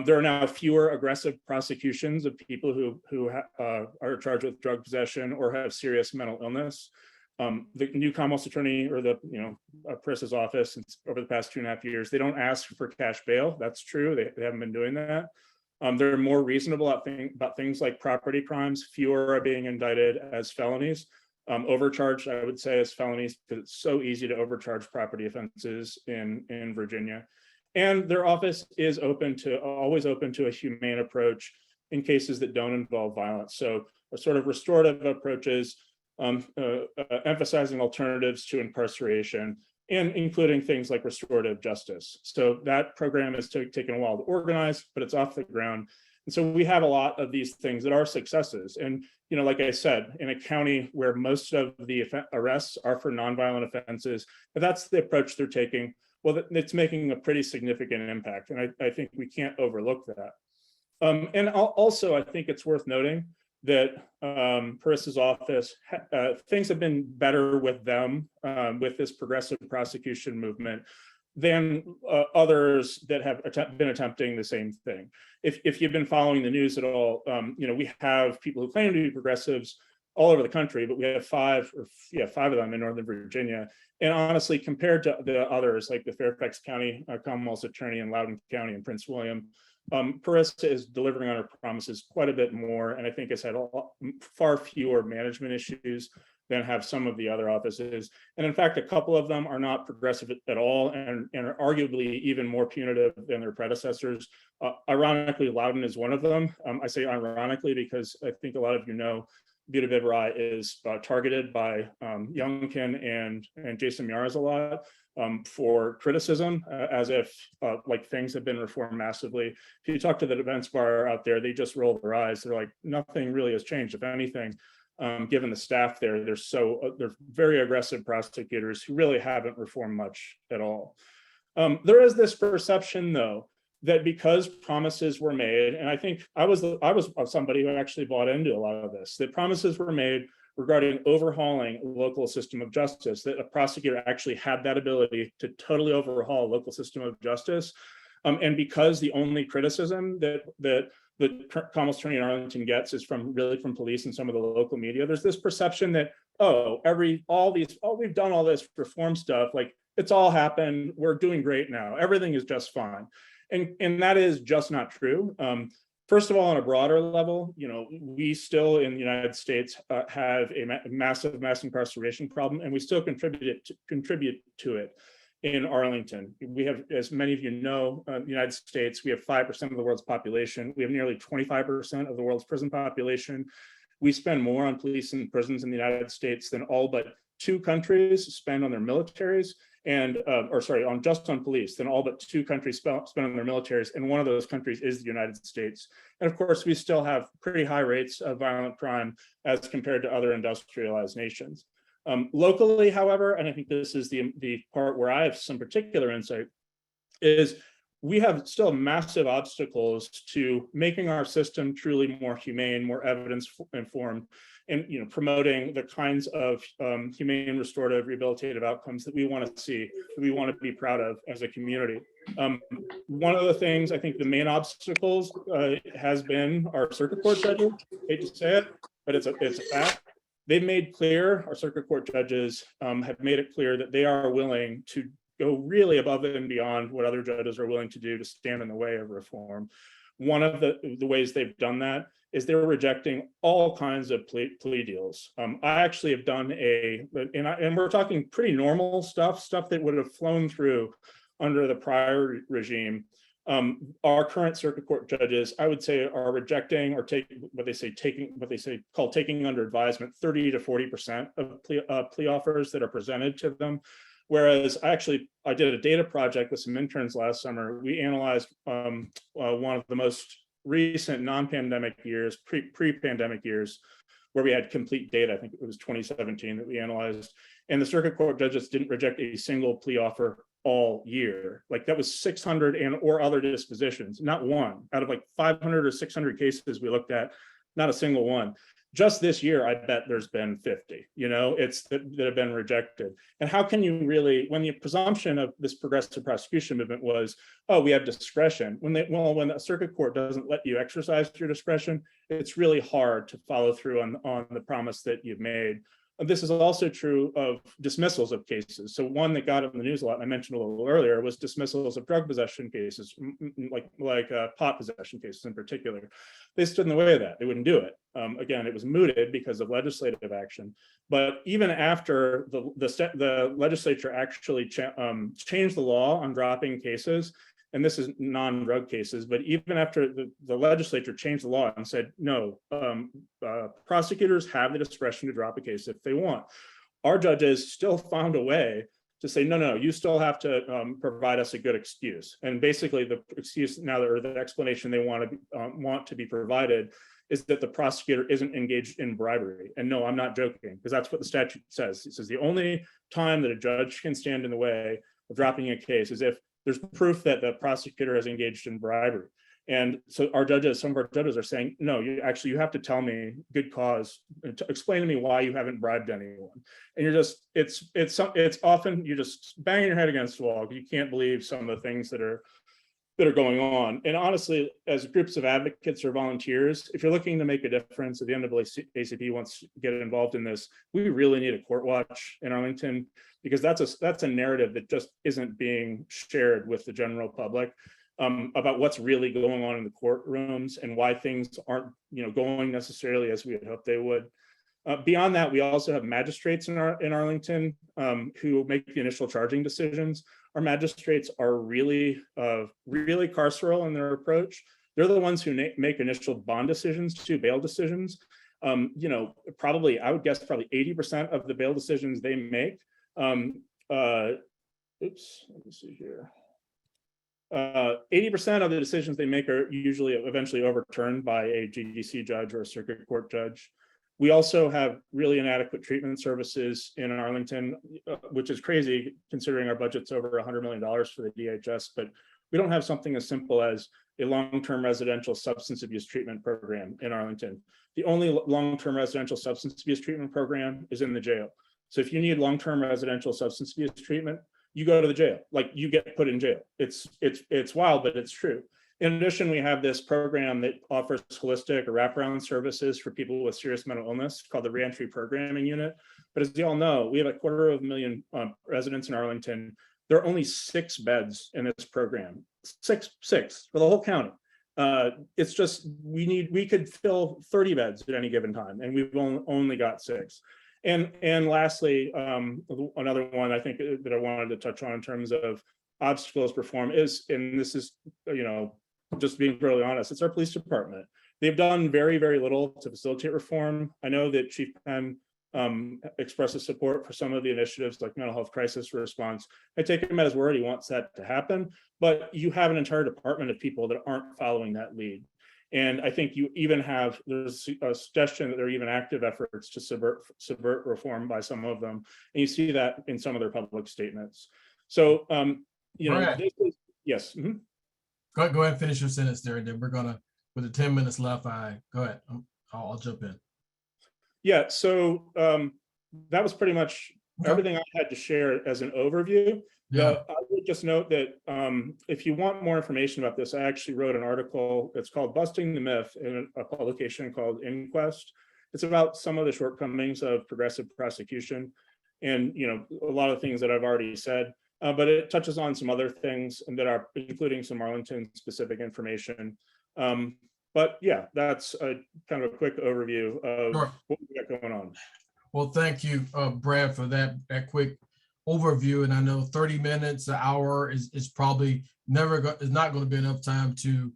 There are now fewer aggressive prosecutions of people who are charged with drug possession or have serious mental illness. The new Commonwealth's attorney, or Paris's office, over the past 2.5 years, they don't ask for cash bail. That's true. They haven't been doing that. They're more reasonable about things like property crimes. Fewer are being indicted as felonies. Overcharged, I would say, as felonies, because it's so easy to overcharge property offenses in Virginia. And their office is always open to a humane approach in cases that don't involve violence. So a sort of restorative approaches, emphasizing alternatives to incarceration, and including things like restorative justice. So that program has taken a while to organize, but it's off the ground. And so we have a lot of these things that are successes. And, like I said, in a county where most of the arrests are for nonviolent offenses, if that's the approach they're taking, well, it's making a pretty significant impact. And I think we can't overlook that. And also, I think it's worth noting that Paris's office, things have been better with them, with this progressive prosecution movement, than others that have been attempting the same thing. If you've been following the news at all, we have people who claim to be progressives all over the country, but we have 5 of them in Northern Virginia. And honestly, compared to the others, like the Fairfax County Commonwealth's attorney in Loudoun County and Prince William, Paris is delivering on her promises quite a bit more, and I think has had far fewer management issues than have some of the other offices. And in fact, a couple of them are not progressive at all, and are arguably even more punitive than their predecessors. Ironically, Loudoun is one of them. I say ironically because I think a lot of you know Buda Vivarai is targeted by Youngkin and Jason Miyares a lot for criticism, as if things have been reformed massively. If you talk to the defense bar out there, they just roll their eyes. They're like, nothing really has changed. If anything, given the staff there. They're very aggressive prosecutors who really haven't reformed much at all. There is this perception, though, that because promises were made, and I think I was somebody who actually bought into a lot of this, that promises were made regarding overhauling a local system of justice, that a prosecutor actually had that ability to totally overhaul a local system of justice. And because the only criticism that the Commonwealth Attorney in Arlington gets is from police and some of the local media, there's this perception that, we've done all this reform stuff, like it's all happened, we're doing great now, everything is just fine. And that is just not true. First of all, on a broader level, we still in the United States have a massive mass incarceration problem, and we still contribute to it in Arlington. We have, as many of you know, the United States, we have 5% of the world's population. We have nearly 25% of the world's prison population. We spend more on police and prisons in the United States than all but 2 countries spend on their militaries, and on police, than all but 2 countries spend on their militaries, and one of those countries is the United States. And of course, we still have pretty high rates of violent crime as compared to other industrialized nations. Locally, however, and I think this is the part where I have some particular insight, is we have still massive obstacles to making our system truly more humane, more evidence informed, and promoting the kinds of humane, restorative, rehabilitative outcomes that we want to see, that we want to be proud of as a community. One of the things, I think the main obstacles has been our circuit court judges. I hate to say it, but it's a fact. They've made clear, our circuit court judges have made it clear that they are willing to go really above and beyond what other judges are willing to do to stand in the way of reform. One of the ways they've done that is they're rejecting all kinds of plea deals. I actually have done and we're talking pretty normal stuff that would have flown through under the prior regime. Our current circuit court judges, I would say, are rejecting or taking under advisement 30 to 40% of plea offers that are presented to them. Whereas I did a data project with some interns last summer. We analyzed one of the most recent non-pandemic years, pre-pandemic years, where we had complete data. I think it was 2017 that we analyzed, and the circuit court judges didn't reject a single plea offer all year. Like that was 600 or other dispositions, not one out of like 500 or 600 cases we looked at, not a single one. Just this year, I bet there's been 50, that have been rejected. And how can you really, when the presumption of this progressive prosecution movement was, we have discretion, when a circuit court doesn't let you exercise your discretion, it's really hard to follow through on the promise that you've made. This is also true of dismissals of cases. So one that got in the news a lot, and I mentioned a little earlier, was dismissals of drug possession cases, like pot possession cases in particular. They stood in the way of that. They wouldn't do it. Again, it was mooted because of legislative action. But even after the legislature actually changed the law on dropping cases, and this is non-drug cases, but even after the legislature changed the law and said, no, prosecutors have the discretion to drop a case if they want, our judges still found a way to say, no, you still have to provide us a good excuse. And basically the excuse now, or the explanation they want to be provided, is that the prosecutor isn't engaged in bribery. And no, I'm not joking, because that's what the statute says. It says the only time that a judge can stand in the way of dropping a case is if there's proof that the prosecutor has engaged in bribery. And so some of our judges are saying, no, you have to tell me good cause, to explain to me why you haven't bribed anyone. And it's often you're just banging your head against the wall. You can't believe some of the things that are going on. And honestly, as groups of advocates or volunteers, if you're looking to make a difference, if the NAACP wants to get involved in this, we really need a court watch in Arlington, because that's a narrative that just isn't being shared with the general public about what's really going on in the courtrooms and why things aren't going necessarily as we had hoped they would. Beyond that, we also have magistrates in Arlington who make the initial charging decisions. Our magistrates are really carceral in their approach. They're the ones who make initial bond decisions, bail decisions. I would guess probably 80% of the bail decisions they make. Let me see here. 80% of the decisions they make are usually eventually overturned by a GDC judge or a circuit court judge. We also have really inadequate treatment services in Arlington, which is crazy considering our budget's over $100 million for the DHS, but we don't have something as simple as a long-term residential substance abuse treatment program in Arlington. The only long-term residential substance abuse treatment program is in the jail. So if you need long-term residential substance abuse treatment, you go to the jail, like you get put in jail. It's wild, but it's true. In addition, we have this program that offers holistic or wraparound services for people with serious mental illness called the Reentry Programming Unit. But as you all know, we have 250,000 residents in Arlington. There are only 6 beds in this program, six for the whole county. It's just, we could fill 30 beds at any given time, and we've only got 6. And lastly, another one I think that I wanted to touch on in terms of obstacles reform is, and this is, just being really honest, it's our police department. They've done very, very little to facilitate reform. I know that Chief Penn expresses support for some of the initiatives like mental health crisis response. I take him at his word, he wants that to happen, but you have an entire department of people that aren't following that lead. And I think you even have, there's a suggestion that there are even active efforts to subvert reform by some of them. And you see that in some of their public statements. So, this is, yes. Mm-hmm. Go ahead and finish your sentence there, and then we're gonna, with the 10 minutes left, go ahead. I'll jump in. Yeah, so that was pretty much everything I had to share as an overview. Yeah. I would just note that if you want more information about this, I actually wrote an article. It's called Busting the Myth in a publication called Inquest. It's about some of the shortcomings of progressive prosecution and, a lot of things that I've already said. But it touches on some other things and that are including some Arlington specific information. But yeah, that's a kind of a quick overview of what we got going on. Well, thank you, Brad, for that quick overview. And I know 30 minutes, an hour is probably is not going to be enough time to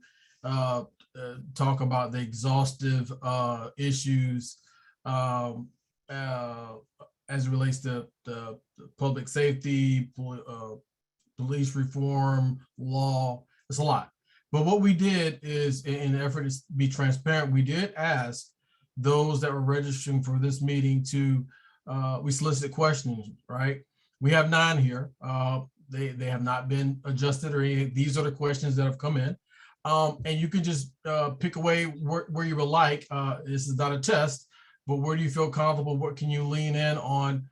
talk about the exhaustive issues as it relates to the public safety, police reform, law. It's a lot. But what we did is, in an effort to be transparent, we did ask those that were registering for this meeting to, we solicited questions, right? We have 9 here. They have not been adjusted or anything. These are the questions that have come in. And you can just pick away where you would like. This is not a test, but where do you feel comfortable? What can you lean in on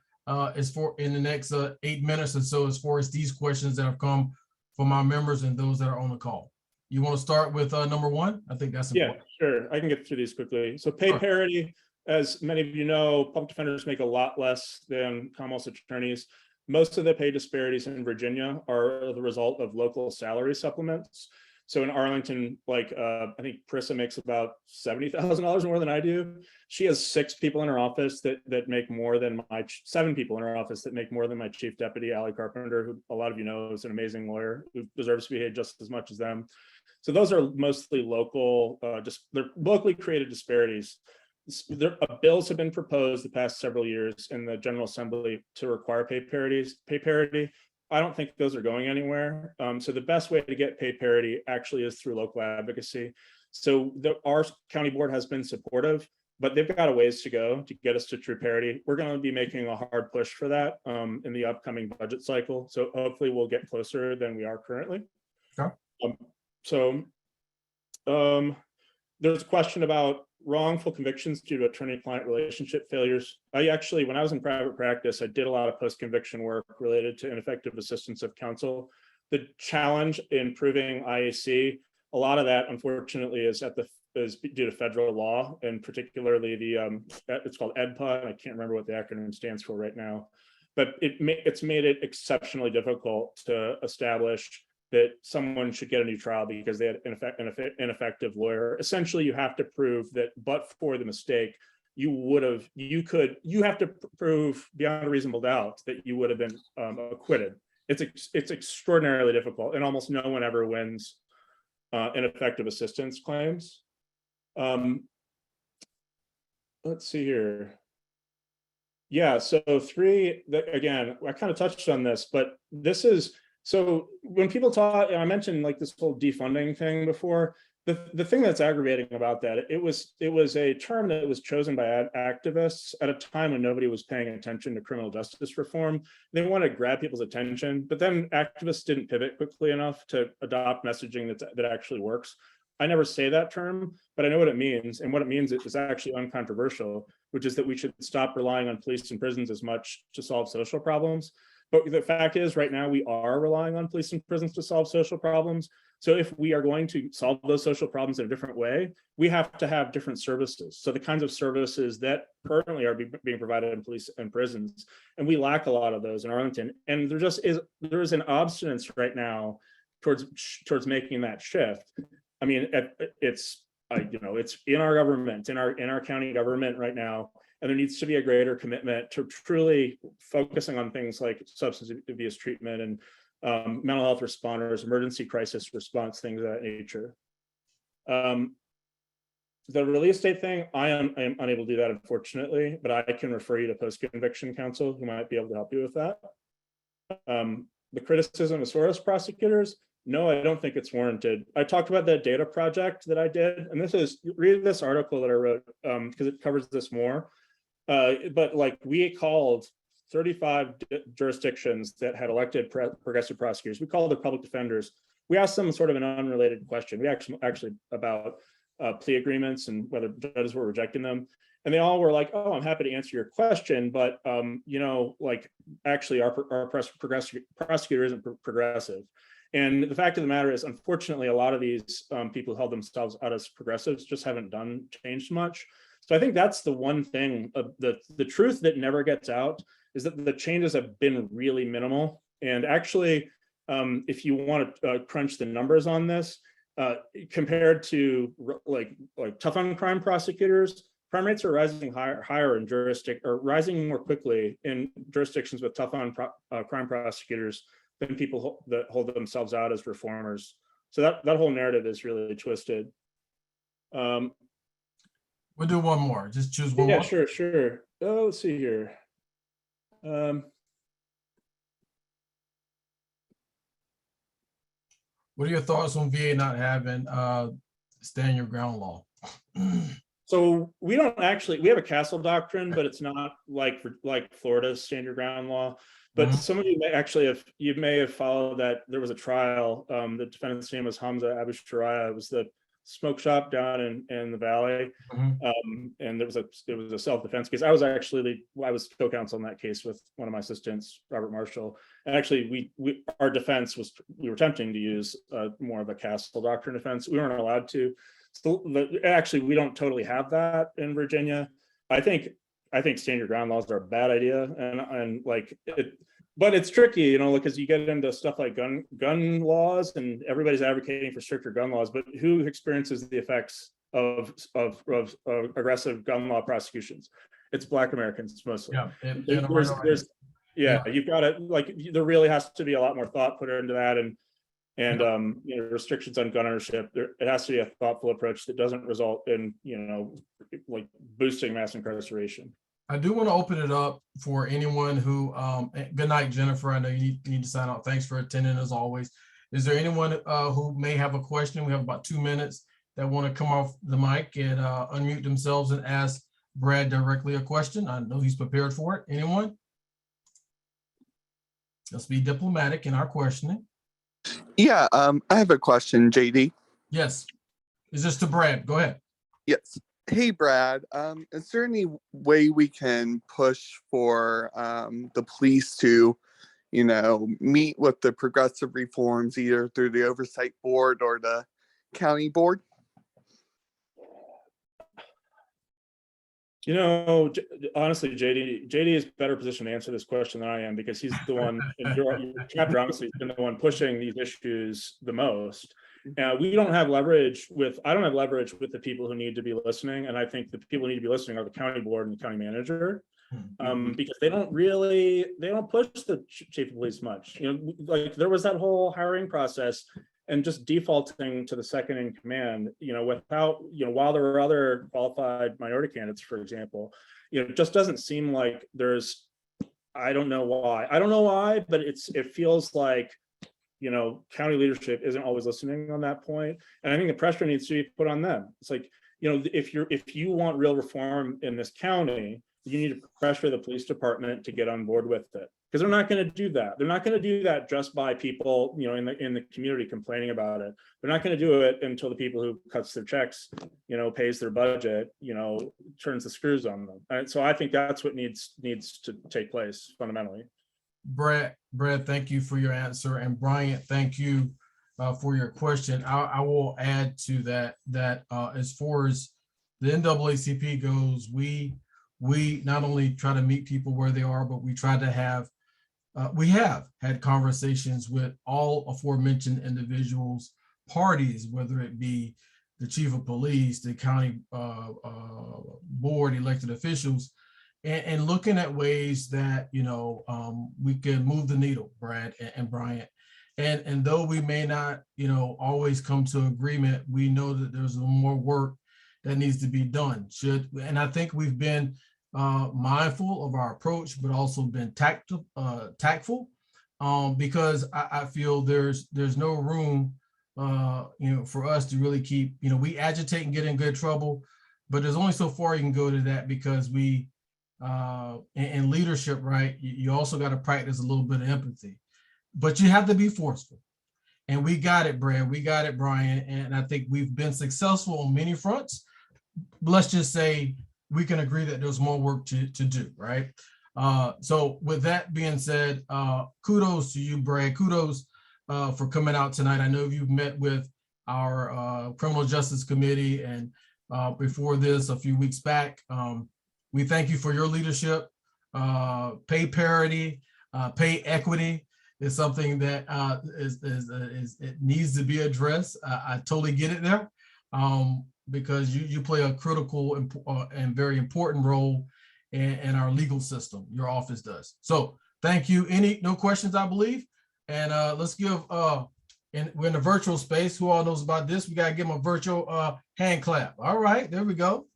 in the next 8 minutes or so, as far as these questions that have come from our members and those that are on the call? You want to start with number 1? I think that's important. Yeah, sure. I can get through these quickly. So pay parity, as many of you know, public defenders make a lot less than Commonwealth's attorneys. Most of the pay disparities in Virginia are the result of local salary supplements. So in Arlington, I think Parissa makes about $70,000 more than I do. She has 6 people in her office that make more than 7 people in her office that make more than my chief deputy, Allie Carpenter, who a lot of you know is an amazing lawyer who deserves to be paid just as much as them. So those are mostly local, they're locally created disparities. Bills have been proposed the past several years in the General Assembly to require pay parity. I don't think those are going anywhere. So the best way to get pay parity actually is through local advocacy. So our county board has been supportive, but they've got a ways to go to get us to true parity. We're going to be making a hard push for that in the upcoming budget cycle. So hopefully we'll get closer than we are currently. Okay. There's a question about wrongful convictions due to attorney-client relationship failures. When I was in private practice, I did a lot of post-conviction work related to ineffective assistance of counsel. The challenge in proving IAC, a lot of that, unfortunately, is due to federal law, and particularly it's called EDPA, and I can't remember what the acronym stands for right now, but it's made it exceptionally difficult to establish that someone should get a new trial because they had an ineffective lawyer. Essentially, you have to prove that, but for the mistake, you have to prove beyond a reasonable doubt that you would have been acquitted. It's extraordinarily difficult, and almost no one ever wins ineffective assistance claims. Let's see here. Yeah, so 3, again, I kind of touched on this, but this is, so when people talk, I mentioned like this whole defunding thing before, The thing that's aggravating about that, it was a term that was chosen by activists at a time when nobody was paying attention to criminal justice reform. They wanted to grab people's attention, but then activists didn't pivot quickly enough to adopt messaging that actually works. I never say that term, but I know what it means. And what it means is actually uncontroversial, which is that we should stop relying on police and prisons as much to solve social problems. But the fact is, right now, we are relying on police and prisons to solve social problems. So if we are going to solve those social problems in a different way, we have to have different services. So the kinds of services that currently are being provided in police and prisons, and we lack a lot of those in Arlington. And there is an obstinance right now towards making that shift. I mean, it's in our government, in our county government right now. And there needs to be a greater commitment to truly focusing on things like substance abuse treatment and mental health responders, emergency crisis response, things of that nature. The release date thing, I am unable to do that, unfortunately, but I can refer you to post-conviction counsel who might be able to help you with that. The criticism of Soros prosecutors, no, I don't think it's warranted. I talked about that data project that I did, and read this article that I wrote because it covers this more. But like we called 35 jurisdictions that had elected progressive prosecutors. We called the public defenders. We asked them sort of an unrelated question. We actually about plea agreements and whether judges were rejecting them. And they all were like, oh, I'm happy to answer your question, but actually our progressive prosecutor isn't progressive. And the fact of the matter is, unfortunately, a lot of these people who held themselves out as progressives just haven't changed much. So I think that's the one thing, the truth that never gets out is that the changes have been really minimal. And actually, if you want to crunch the numbers on this, compared to like tough on crime prosecutors, crime rates are rising higher in rising more quickly in jurisdictions with tough on crime prosecutors than people that hold themselves out as reformers. So that whole narrative is really twisted. We'll do one more. Just choose one Yeah, more. sure. Oh, let's see here. What are your thoughts on VA not having stand your ground law? So we have a castle doctrine, but it's not like Florida's stand your ground law. But some of you may have followed that there was a trial. The defendant's name was Hamza Abu Shariah. It was the smoke shop down in the valley, and it was a self-defense case. I was co-counsel in that case with one of my assistants, Robert Marshall. And actually, our defense was we were attempting to use more of a castle doctrine defense. We weren't allowed to. So actually, we don't totally have that in Virginia. I think stand your ground laws are a bad idea, and like it. But it's tricky, because you get into stuff like gun laws, and everybody's advocating for stricter gun laws. But who experiences the effects of aggressive gun law prosecutions? It's Black Americans mostly. Yeah, you've got to there really has to be a lot more thought put into that, and restrictions on gun ownership. It has to be a thoughtful approach that doesn't result in boosting mass incarceration. I do want to open it up for anyone who, good night, Jennifer. I know you need to sign out. Thanks for attending as always. Is there anyone who may have a question? We have about 2 minutes that want to come off the mic and unmute themselves and ask Brad directly a question. I know he's prepared for it. Anyone? Let's be diplomatic in our questioning. Yeah, I have a question, JD. Yes. Is this to Brad? Go ahead. Yes. Hey, Brad, is there any way we can push for the police to, meet with the progressive reforms either through the oversight board or the county board? Honestly, JD is better positioned to answer this question than I am, because he's the one in your chapter, honestly, has been the one pushing these issues the most. We don't have leverage I don't have leverage with the people who need to be listening. And I think the people who need to be listening are the county board and the county manager, because they don't push the chief of police much. Like there was that whole hiring process and just defaulting to the second in command, without, while there were other qualified minority candidates, for example, it just doesn't seem like there's, I don't know why, but it feels like county leadership isn't always listening on that point. And I think the pressure needs to be put on them. It's like, if you want real reform in this county, you need to pressure the police department to get on board with it. Because they're not going to do that. They're not going to do that just by people, in the community complaining about it. They're not going to do it until the people who cuts their checks, pays their budget, turns the screws on them. And so I think that's what needs to take place fundamentally. Brad, thank you for your answer. And Bryant, thank you for your question. I will add to that as far as the NAACP goes, we not only try to meet people where they are, but we try to have we have had conversations with all aforementioned individuals, parties, whether it be the chief of police, the county board, elected officials, and looking at ways that, we can move the needle, Brad and Bryant. And though we may not, always come to agreement, we know that there's more work that needs to be done. And I think we've been mindful of our approach, but also been tactful, because I feel there's no room, for us to really keep, we agitate and get in good trouble, but there's only so far you can go to that, because we, in leadership, right, you also got to practice a little bit of empathy, but you have to be forceful. And we got it, Brad, we got it, Brian, and I think we've been successful on many fronts. Let's just say we can agree that there's more work to do, right? So with that being said, kudos to you, Brad. Kudos for coming out tonight. I know you've met with our Criminal Justice Committee, and before this, a few weeks back. We thank you for your leadership. Pay parity, pay equity is something that it needs to be addressed. I totally get it there. Because you play a critical and very important role in our legal system. Your office does. So thank you. No questions, I believe. And let's give, we're in a virtual space. Who all knows about this? We got to give them a virtual hand clap. All right, there we go.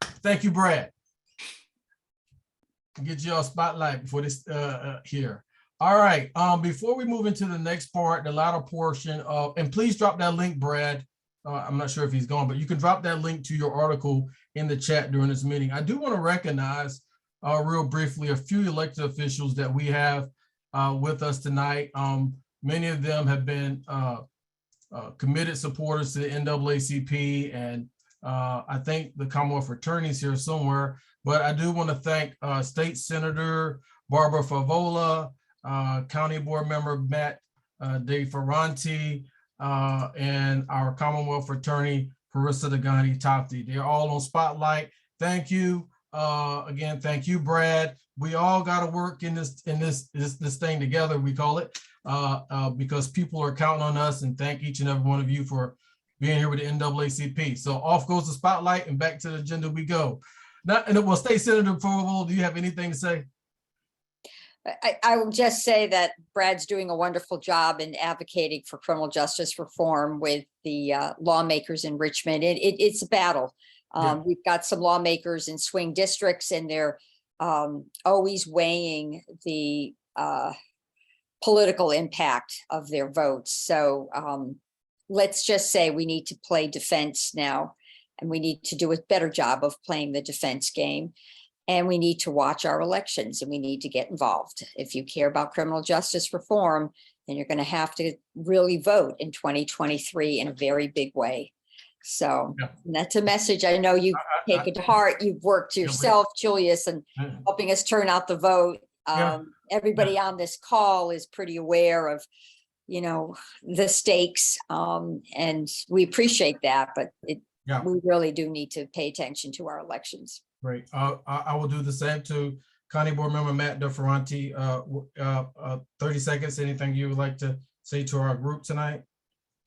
Thank you, Brad. Get you a spotlight before this here. All right, before we move into the next part, the latter portion of, and please drop that link, Brad. I'm not sure if he's gone, but you can drop that link to your article in the chat during this meeting. I do want to recognize real briefly a few elected officials that we have with us tonight. Many of them have been committed supporters to the NAACP, and I think the Commonwealth attorneys here somewhere, but I do want to thank State Senator Barbara Favola, County Board Member Matt DeFerranti, and our Commonwealth Attorney, Parissa Dagani Tafti. They're all on Spotlight. Thank you. Again, thank you, Brad. We all got to work in this thing together, we call it, because people are counting on us, and thank each and every one of you for being here with the NAACP. So off goes the spotlight and back to the agenda we go. Now, and it will State Senator Favola, do you have anything to say? I will just say that Brad's doing a wonderful job in advocating for criminal justice reform with the lawmakers in Richmond. It's a battle. We've got some lawmakers in swing districts, and they're always weighing the political impact of their votes. So let's just say we need to play defense now, and we need to do a better job of playing the defense game. And we need to watch our elections, and we need to get involved. If you care about criminal justice reform, then you're going to have to really vote in 2023 in a very big way. So that's a message I know you've taken to heart. You've worked yourself, Julius, and helping us turn out the vote. Everybody on this call is pretty aware of, the stakes, and we appreciate that, but we really do need to pay attention to our elections. Great. I will do the same to County Board Member Matt DeFerranti. 30 seconds, anything you would like to say to our group tonight?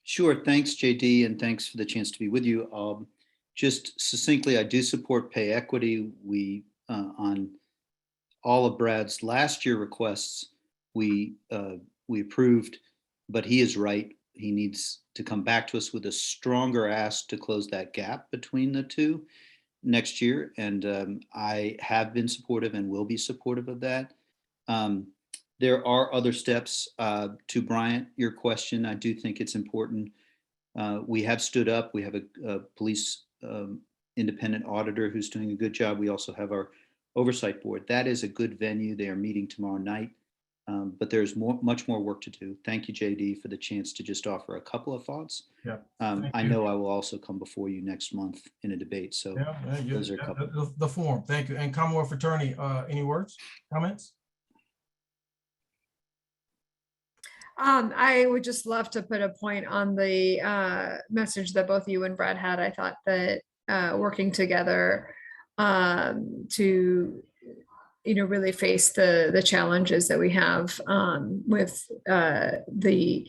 Sure. Thanks, JD, and thanks for the chance to be with you. Just succinctly, I do support pay equity. We, on all of Brad's last year requests, we approved, but he is right. He needs to come back to us with a stronger ask to close that gap between the two next year, and I have been supportive and will be supportive of that. There are other steps. To Bryant, your question, I do think it's important. We have stood up. We have a police independent auditor who's doing a good job. We also have our oversight board. That is a good venue. They are meeting tomorrow night. But there's much more work to do. Thank you, JD, for the chance to just offer a couple of thoughts. Yeah. I you. know I will also come before you next month in a debate. So those are a couple. The form. Thank you. And Commonwealth Attorney, any words, comments? I would just love to put a point on the message that both you and Brad had. I thought that working together to really face the challenges that we have with the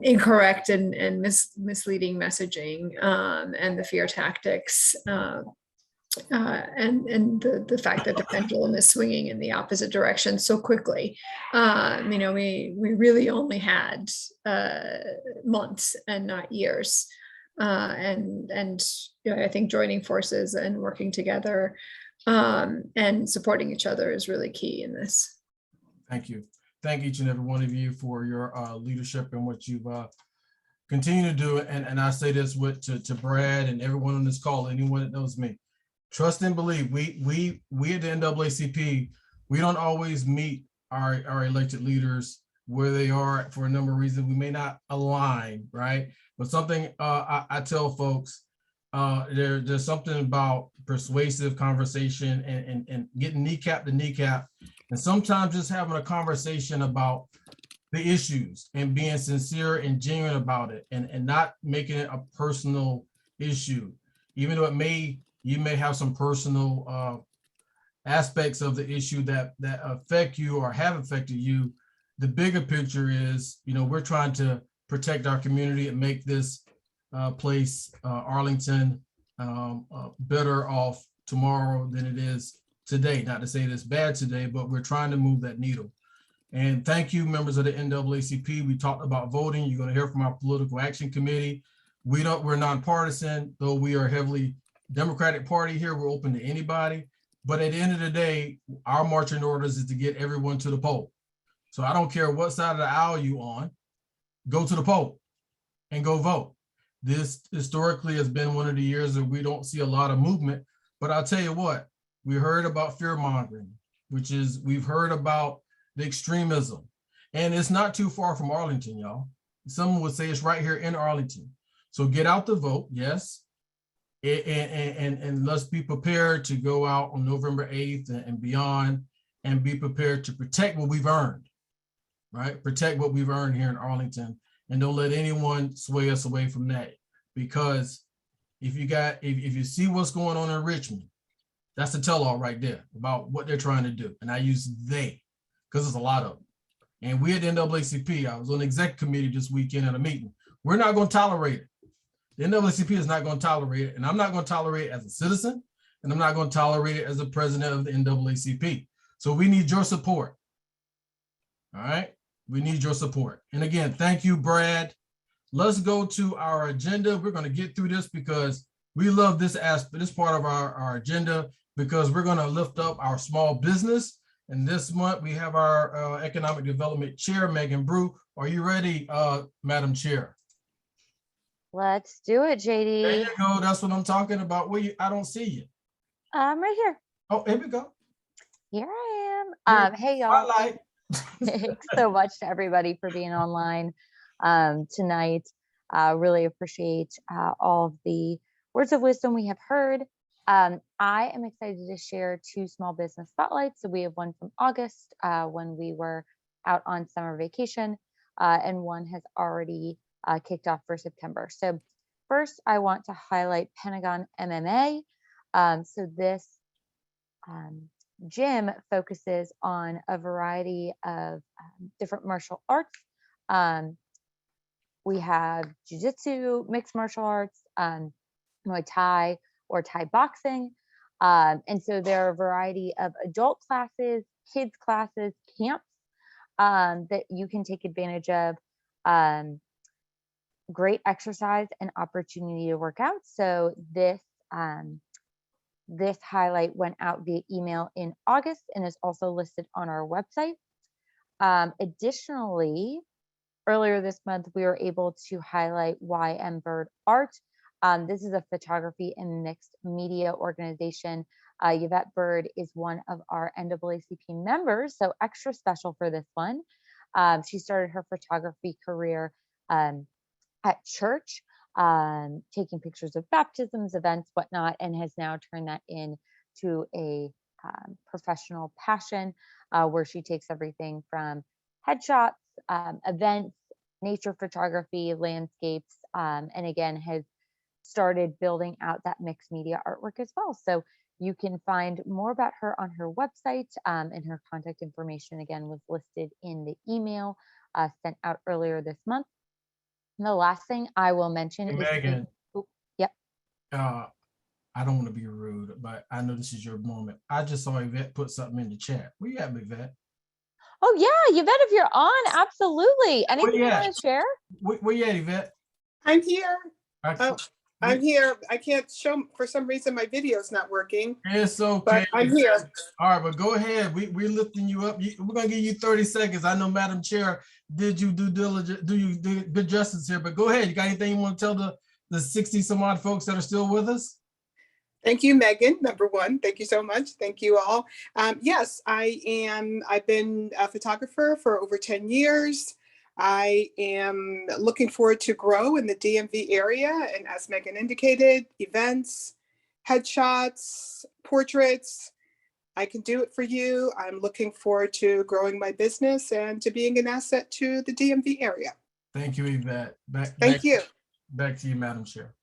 incorrect and misleading messaging and the fear tactics and the fact that the pendulum is swinging in the opposite direction so quickly. We really only had months and not years. I think joining forces and working together and supporting each other is really key in this. Thank you. Thank each and every one of you for your leadership and what you've continued to do. And I say this to Brad and everyone on this call, anyone that knows me. Trust and believe. We at the NAACP, we don't always meet our elected leaders where they are for a number of reasons. We may not align, right? But something I tell folks, there's something about persuasive conversation and getting kneecap to kneecap, and sometimes just having a conversation about the issues and being sincere and genuine about it, and not making it a personal issue, even though you may have some personal aspects of the issue that affect you or have affected you. The bigger picture is, we're trying to protect our community and make this place, Arlington, better off tomorrow than it is today. Not to say it's bad today, but we're trying to move that needle. And thank you, members of the NAACP. We talked about voting. You're going to hear from our political action committee. We're nonpartisan, though we are heavily Democratic Party here. We're open to anybody. But at the end of the day, our marching orders is to get everyone to the poll. So I don't care what side of the aisle you on, go to the poll and go vote. This historically has been one of the years that we don't see a lot of movement, but I'll tell you what, we heard about fear mongering, we've heard about the extremism, and it's not too far from Arlington, y'all. Someone would say it's right here in Arlington. So get out the vote, yes. And let's be prepared to go out on November 8th and beyond, and be prepared to protect what we've earned, right? Protect what we've earned here in Arlington, and don't let anyone sway us away from that. Because if you see what's going on in Richmond, that's a tell-all right there about what they're trying to do. And I use they, because there's a lot of them. And we at the NAACP, I was on the exec committee this weekend at a meeting. We're not going to tolerate it. The NAACP is not going to tolerate it, and I'm not going to tolerate it as a citizen, and I'm not going to tolerate it as the president of the NAACP. So we need your support. All right, we need your support. And again, thank you, Brad. Let's go to our agenda. We're going to get through this because we love this aspect, this part of our agenda, because we're going to lift up our small business. And this month we have our Economic Development Chair, Megan Brew. Are you ready, Madam Chair? Let's do it, JD. There you go. That's what I'm talking about. I don't see you. I'm right here. Oh, here we go. Here I am. Hey, y'all. Spotlight. Thanks so much to everybody for being online tonight. Really appreciate all of the words of wisdom we have heard. I am excited to share 2 small business spotlights. So we have one from August when we were out on summer vacation, and one has already kicked off for September. So first, I want to highlight Pentagon MMA. So this gym focuses on a variety of different martial arts. We have jiu-jitsu, mixed martial arts, Muay Thai, or Thai boxing. And so there are a variety of adult classes, kids classes, camps that you can take advantage of. Great exercise and opportunity to work out. So this highlight went out via email in August and is also listed on our website. Additionally, earlier this month, we were able to highlight YM Bird Art. This is a photography and mixed media organization. Yvette Bird is one of our NAACP members, so extra special for this one. She started her photography career at church, taking pictures of baptisms, events, whatnot, and has now turned that into a professional passion where she takes everything from headshots, events, nature photography, landscapes, and again has started building out that mixed media artwork as well. So you can find more about her on her website, and her contact information again was listed in the email sent out earlier this month. And the last thing I will mention Hey, is Megan. yep. I don't want to be rude, but I know this is your moment. I just saw Yvette put something in the chat. Where you at, Yvette? Oh yeah, Yvette, if you're on, absolutely. Anything you at? want to share? Where you at, Yvette? I'm here. I- I'm here. I can't show, for some reason, my video's not working, It's okay. but I'm here. All right, but go ahead. We're lifting you up. We're gonna give you 30 seconds. I know Madam Chair did you due diligence, do you do good justice here, but go ahead. You got anything you want to tell the 60 some odd folks that are still with us? Thank you, Megan, number one. Thank you so much. Thank you all. Yes, I've been a photographer for over 10 years. I am looking forward to grow in the DMV area. And as Megan indicated, events, headshots, portraits, I can do it for you. I'm looking forward to growing my business and to being an asset to the DMV area. Thank you, Yvette. Thank you. Back to you, Madam Chair.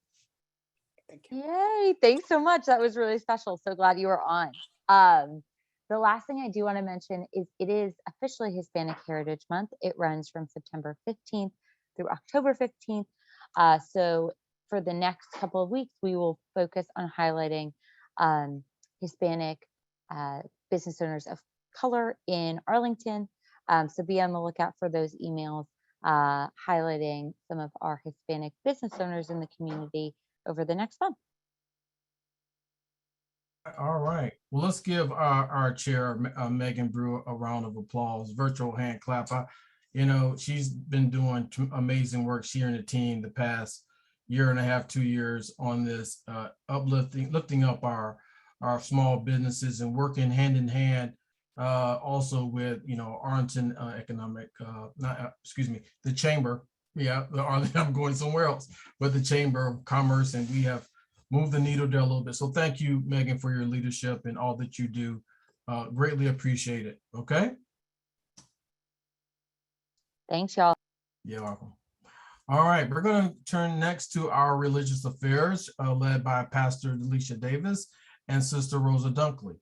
Thank you. Yay, thanks so much. That was really special. So glad you were on. The last thing I do want to mention is it is officially Hispanic Heritage Month. It runs from September 15th through October 15th. So for the next couple of weeks, we will focus on highlighting Hispanic business owners of color in Arlington. So be on the lookout for those emails highlighting some of our Hispanic business owners in the community over the next month. All right. Well, let's give our chair, Megan Brewer, a round of applause, virtual hand clap. She's been doing amazing work, she and the team, the past year and a half, 2 years on this lifting up our small businesses and working hand in hand also with, Arlington Economic, the Chamber. Yeah, I'm going somewhere else, but the Chamber of Commerce, and we have moved the needle there a little bit. So thank you, Megan, for your leadership and all that you do. Greatly appreciate it. Okay. Thanks, y'all. You're welcome. All right, we're going to turn next to our religious affairs led by Pastor Delisha Davis and Sister Rosa Dunkley.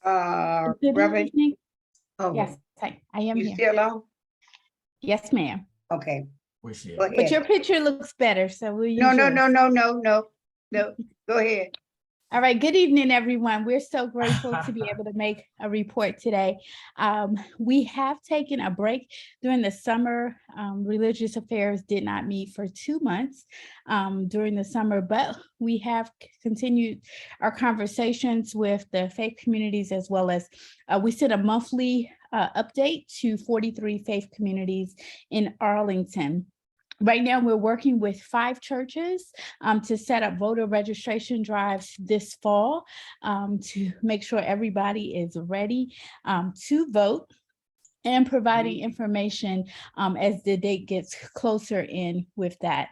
Good Reverend. evening. Oh, Yes, I am you here. still on? Yes, ma'am. Okay. Where she at? Go But ahead. your picture looks better, so we'll use No. yours. Go ahead. All right, good evening, everyone. We're so grateful to be able to make a report today. We have taken a break during the summer. Religious Affairs did not meet for 2 months during the summer, but we have continued our conversations with the faith communities, as well as we sent a monthly update to 43 faith communities in Arlington. Right now, we're working with 5 churches to set up voter registration drives this fall to make sure everybody is ready to vote, and providing information as the date gets closer in with that.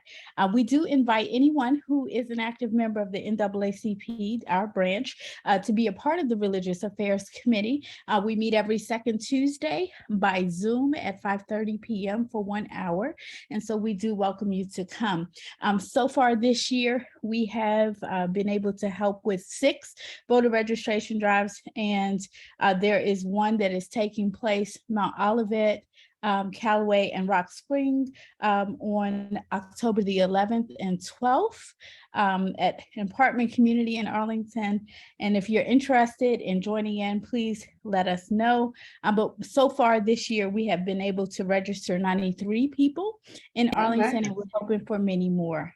We do invite anyone who is an active member of the NAACP, our branch, to be a part of the Religious Affairs Committee. We meet every second Tuesday by Zoom at 5:30 p.m. for 1 hour. And so we do welcome you to come. So far this year, we have been able to help with 6 voter registration drives, and there is one that is taking place Mount Olivet, Callaway, and Rock Spring on October the 11th and 12th at Apartment Community in Arlington. And if you're interested in joining in, please let us know. But so far this year, we have been able to register 93 people in Arlington, and we're hoping for many more.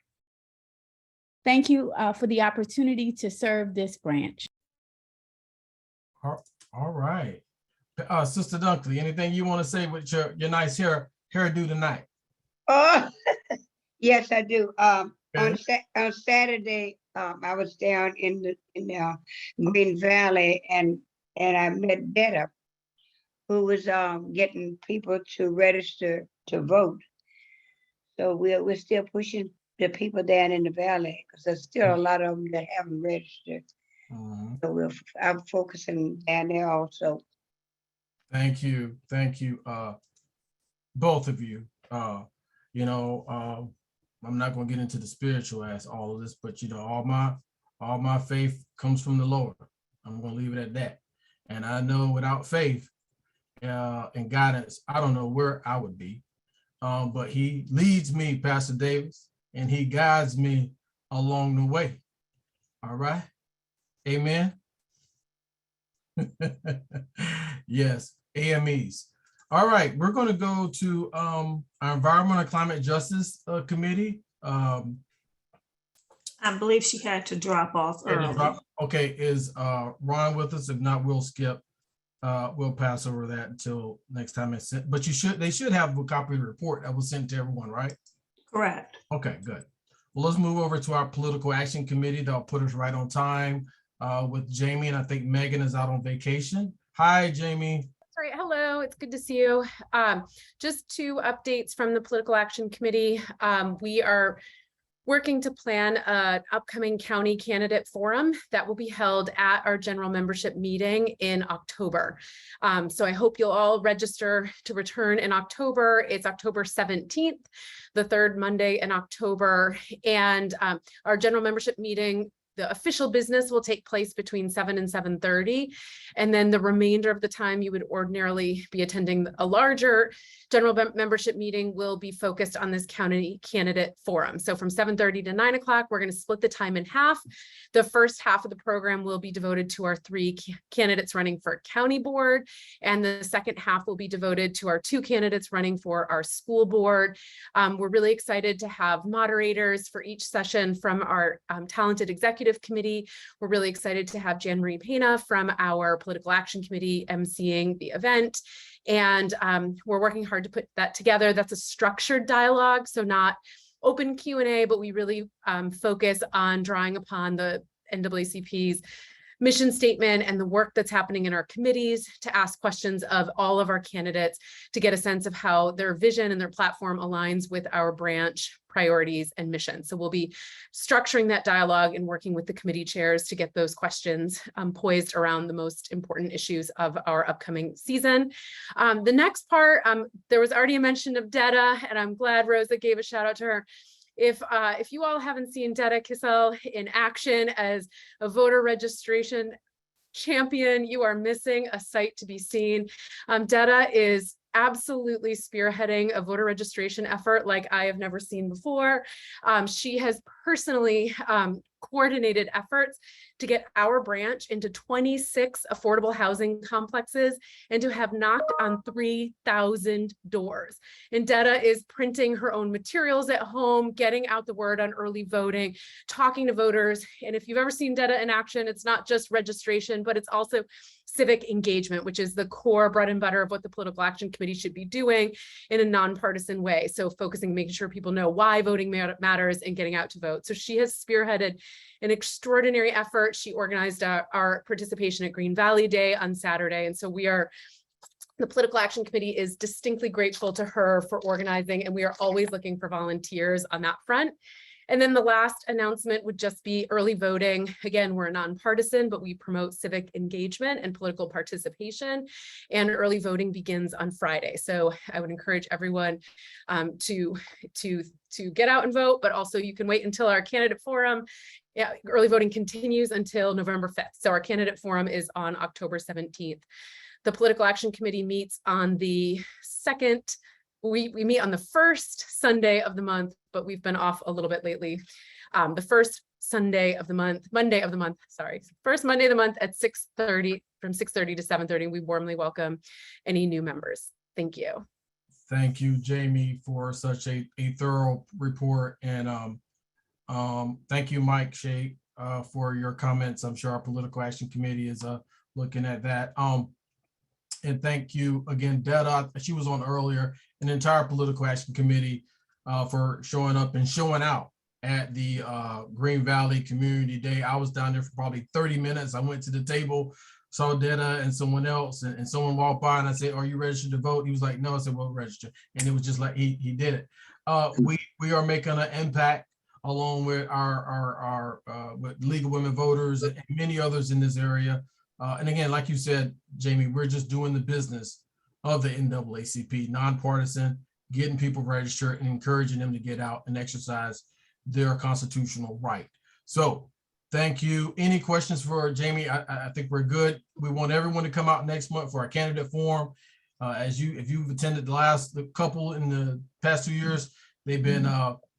Thank you for the opportunity to serve this branch. All right. Sister Dunkley, anything you want to say with your nice hairdo tonight? Oh, yes, I do. Okay. On Saturday, I was down in the Green Valley and I met Detta, who was getting people to register to vote. So we're still pushing the people down in the valley because there's still a lot of them that haven't registered. So I'm focusing down there also. Thank you, both of you. I'm not going to get into the spiritual as all of this, but all my faith comes from the Lord. I'm going to leave it at that. And I know without faith and guidance, I don't know where I would be. But he leads me, Pastor Davis, and he guides me along the way. All right. Amen. Yes, AMEs. All right, we're going to go to our Environmental and Climate Justice Committee. I believe she had to drop off early. Okay, is Ron with us? If not, we'll skip. We'll pass over that until next time it's sent. But they should have a copy of the report that was sent to everyone, right? Correct. Okay, good. Well, let's move over to our Political Action Committee. That'll put us right on time with Jamie, and I think Megan is out on vacation. Hi, Jamie. Right. Hello, it's good to see you. Just two updates from the Political Action Committee. We are working to plan an upcoming county candidate forum that will be held at our general membership meeting in October. So I hope you'll all register to return in October. It's October 17th, the third Monday in October. And our general membership meeting, the official business will take place between 7 and 7:30. And then the remainder of the time you would ordinarily be attending a larger general membership meeting will be focused on this county candidate forum. So from 7:30 to 9 o'clock, we're going to split the time in half. The first half of the program will be devoted to our 3 candidates running for county board. And the second half will be devoted to our 2 candidates running for our school board. We're really excited to have moderators for each session from our talented executive committee. We're really excited to have Jan Marie Pena from our Political Action Committee emceeing the event. And we're working hard to put that together. That's a structured dialogue, so not open Q&A, but we really focus on drawing upon the NAACP's mission statement and the work that's happening in our committees to ask questions of all of our candidates to get a sense of how their vision and their platform aligns with our branch priorities and mission. So we'll be structuring that dialogue and working with the committee chairs to get those questions poised around the most important issues of our upcoming season. The next part, there was already a mention of Detta, and I'm glad Rosa gave a shout out to her. If you all haven't seen Detta Kissel in action as a voter registration champion, you are missing a sight to be seen. Detta is absolutely spearheading a voter registration effort like I have never seen before. She has personally coordinated efforts to get our branch into 26 affordable housing complexes and to have knocked on 3,000 doors. And Detta is printing her own materials at home, getting out the word on early voting, talking to voters. And if you've ever seen Detta in action, it's not just registration, but it's also civic engagement, which is the core bread and butter of what the Political Action Committee should be doing in a nonpartisan way. So focusing, making sure people know why voting matters and getting out to vote. So she has spearheaded an extraordinary effort. She organized our participation at Green Valley Day on Saturday. And so the Political Action Committee is distinctly grateful to her for organizing, and we are always looking for volunteers on that front. And then the last announcement would just be early voting. Again, we're nonpartisan, but we promote civic engagement and political participation, and early voting begins on Friday. So I would encourage everyone to get out and vote, but also you can wait until our candidate forum. Yeah, early voting continues until November 5th. So our candidate forum is on October 17th. The Political Action Committee meets on the second. We meet on the first Sunday of the month, but we've been off a little bit lately. The first Monday of the month, first Monday of the month at 6:30, from 6:30 to 7:30. We warmly welcome any new members. Thank you. Thank you, Jamie, for such a thorough report. And thank you, Mike Shea, for your comments. I'm sure our Political Action Committee is looking at that. And thank you again, Detta, she was on earlier, an entire political action committee for showing up and showing out at the Green Valley Community Day. I was down there for probably 30 minutes. I went to the table, saw Detta and someone else, and someone walked by and I said, "Are you registered to vote?" He was like, "No." I said, "Well, register." And it was just like he did it. We are making an impact along with our with League of Women Voters and many others in this area. And again, like you said, Jamie, we're just doing the business of the NAACP, nonpartisan, getting people registered and encouraging them to get out and exercise their constitutional right. So thank you. Any questions for Jamie? I think we're good. We want everyone to come out next month for our candidate forum. If you've attended the couple in the past 2 years, they've been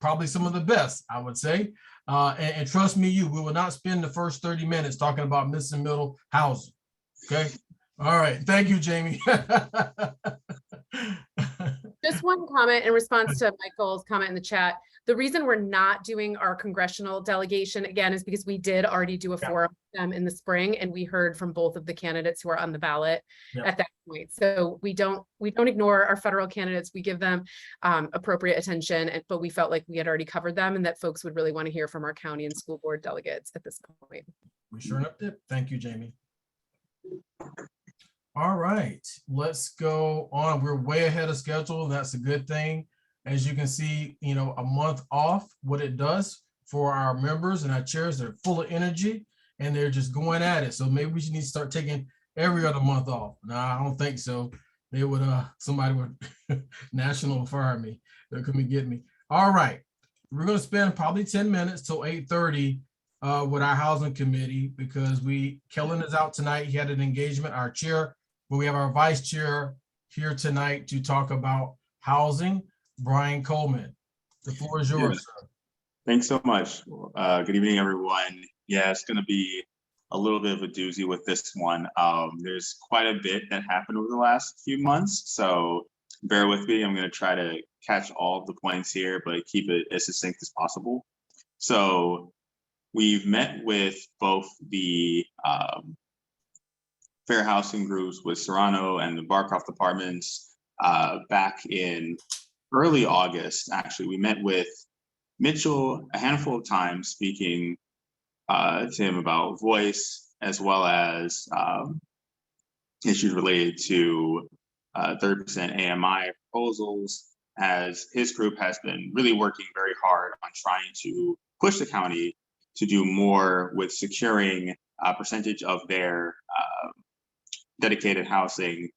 probably some of the best, I would say. And trust me, we will not spend the first 30 minutes talking about missing middle housing. Okay. All right. Thank you, Jamie. Just one comment in response to Michael's comment in the chat. The reason we're not doing our congressional delegation again is because we did already do a forum with them in the spring, and we heard from both of the candidates who are on the ballot at that point. So we don't ignore our federal candidates. We give them appropriate attention, but we felt like we had already covered them and that folks would really want to hear from our county and school board delegates at this point. We sure enough did. Thank you, Jamie. All right, let's go on. We're way ahead of schedule. That's a good thing. As you can see, a month off, what it does for our members and our chairs, they're full of energy and they're just going at it. So maybe we should need to start taking every other month off. No, I don't think so. They would, somebody would national fire me. They're coming to get me. All right, we're going to spend probably 10 minutes till 8:30 with our housing committee because Kellen is out tonight. He had an engagement, our chair, but we have our vice chair here tonight to talk about housing. Brian Coleman, the floor is yours. Sir. Thanks so much. Good evening, everyone. Yeah, it's going to be a little bit of a doozy with this one. There's quite a bit that happened over the last few months, so bear with me. I'm going to try to catch all of the points here, but keep it as succinct as possible. So we've met with both the fair housing groups with Serrano and the Barcroft Apartments back in early August. Actually, we met with Mitchell a handful of times, speaking to him about voice as well as issues related to 30% AMI proposals, as his group has been really working very hard on trying to push the county to do more with securing a percentage of their dedicated housing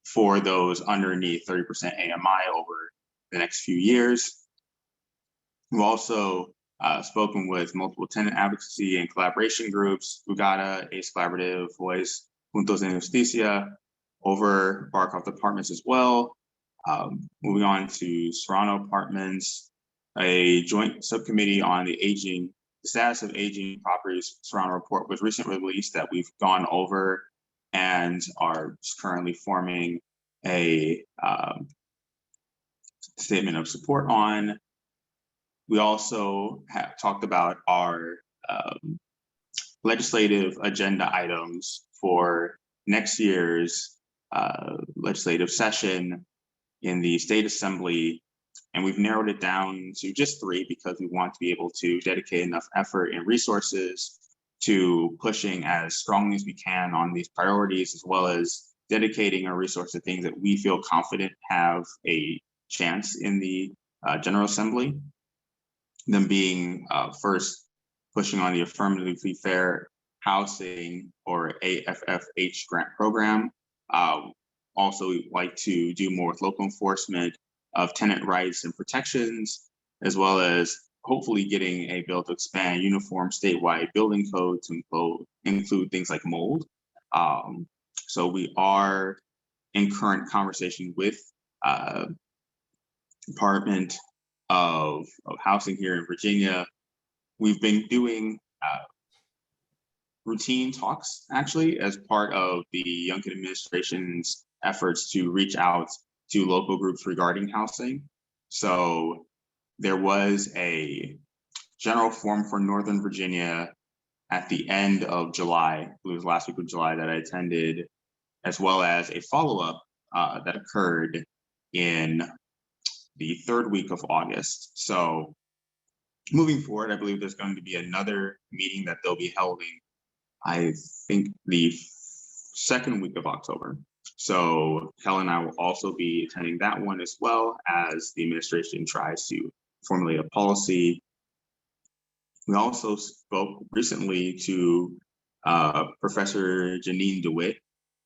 for those underneath 30% AMI over the next few years. We've also spoken with multiple tenant advocacy and collaboration groups, Ugata, ACE Collaborative, Voice, Juntos en Justicia, over Barcroft Apartments as well. Moving on to Serrano Apartments, a joint subcommittee on the status of aging properties Serrano report was recently released that we've gone over and are currently forming a statement of support on. We also have talked about our legislative agenda items for next year's legislative session in the state assembly, and we've narrowed it down to just 3 because we want to be able to dedicate enough effort and resources to pushing as strongly as we can on these priorities, as well as dedicating our resources to things that we feel confident have a chance in the General Assembly. Them being first, pushing on the Affirmatively Fair Housing or AFFH grant program. Also, we'd like to do more with local enforcement of tenant rights and protections, as well as hopefully getting a bill to expand uniform statewide building code to include things like mold. So we are in current conversation with Department of Housing here in Virginia. We've been doing routine talks actually as part of the Youngkin administration's efforts to reach out to local groups regarding housing. So there was a general forum for Northern Virginia at the end of July. It was last week of July that I attended as well as a follow-up that occurred in the third week of August. So moving forward, I believe there's going to be another meeting that they'll be holding, I think the second week of October. So Helen and I will also be attending that one, as well as the administration tries to formulate a policy. We also spoke recently to Professor Janine DeWitt,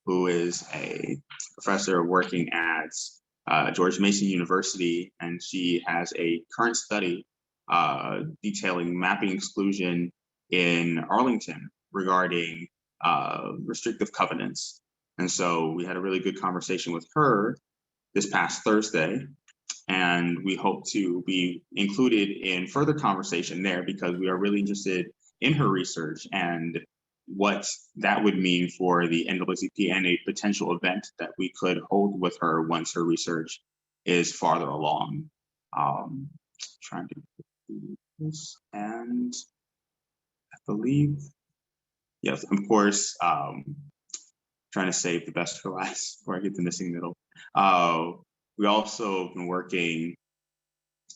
who is a professor working at George Mason University, and she has a current study detailing mapping exclusion in Arlington regarding restrictive covenants. And so we had a really good conversation with her this past Thursday, and we hope to be included in further conversation there because we are really interested in her research and what that would mean for the NAACP and a potential event that we could hold with her once her research is farther along. Trying to do this, and I believe, yes, of course, trying to save the best for last before I get the missing middle. We also been working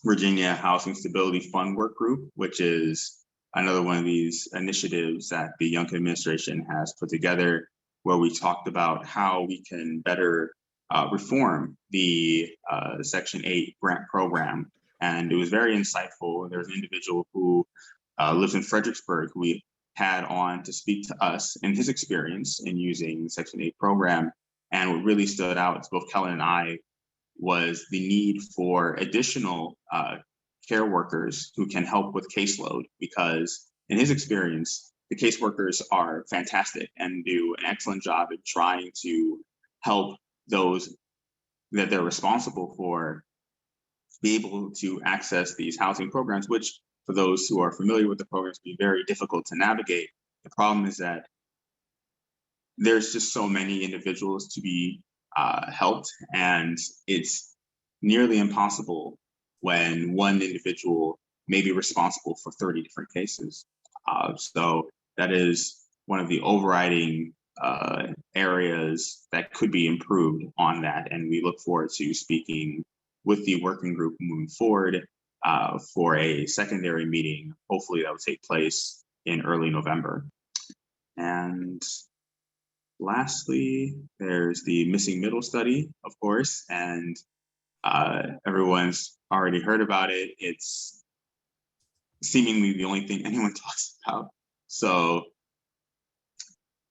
Virginia Housing Stability Fund Work Group, which is another one of these initiatives that the Youngkin administration has put together, where we talked about how we can better reform the Section 8 grant program. And it was very insightful. There's an individual who lives in Fredericksburg who we had on to speak to us and his experience in using the Section 8 program. And what really stood out to both Kellen and I was the need for additional care workers who can help with caseload, because in his experience, the caseworkers are fantastic and do an excellent job at trying to help those that they're responsible for be able to access these housing programs, which for those who are familiar with the programs, be very difficult to navigate. The problem is that there's just so many individuals to be helped, and it's nearly impossible when one individual may be responsible for 30 different cases. So that is one of the overriding areas that could be improved on that. And we look forward to speaking with the working group moving forward for a secondary meeting. Hopefully that will take place in early November. And lastly, there's the missing middle study, of course, and everyone's already heard about it. It's seemingly the only thing anyone talks about. So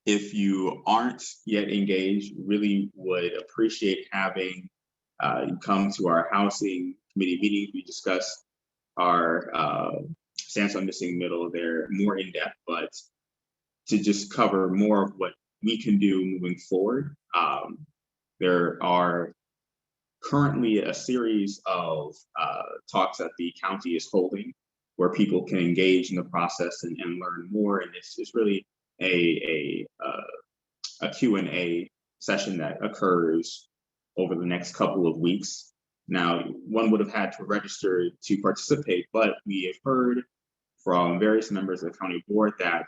if you aren't yet engaged, really would appreciate having you come to our housing committee meetings. We discuss our stance on missing middle. They're more in depth, but to just cover more of what we can do moving forward. There are currently a series of talks that the county is holding where people can engage in the process and learn more. And it's really a Q&A session that occurs over the next couple of weeks. Now, one would have had to register to participate, but we have heard from various members of the county board that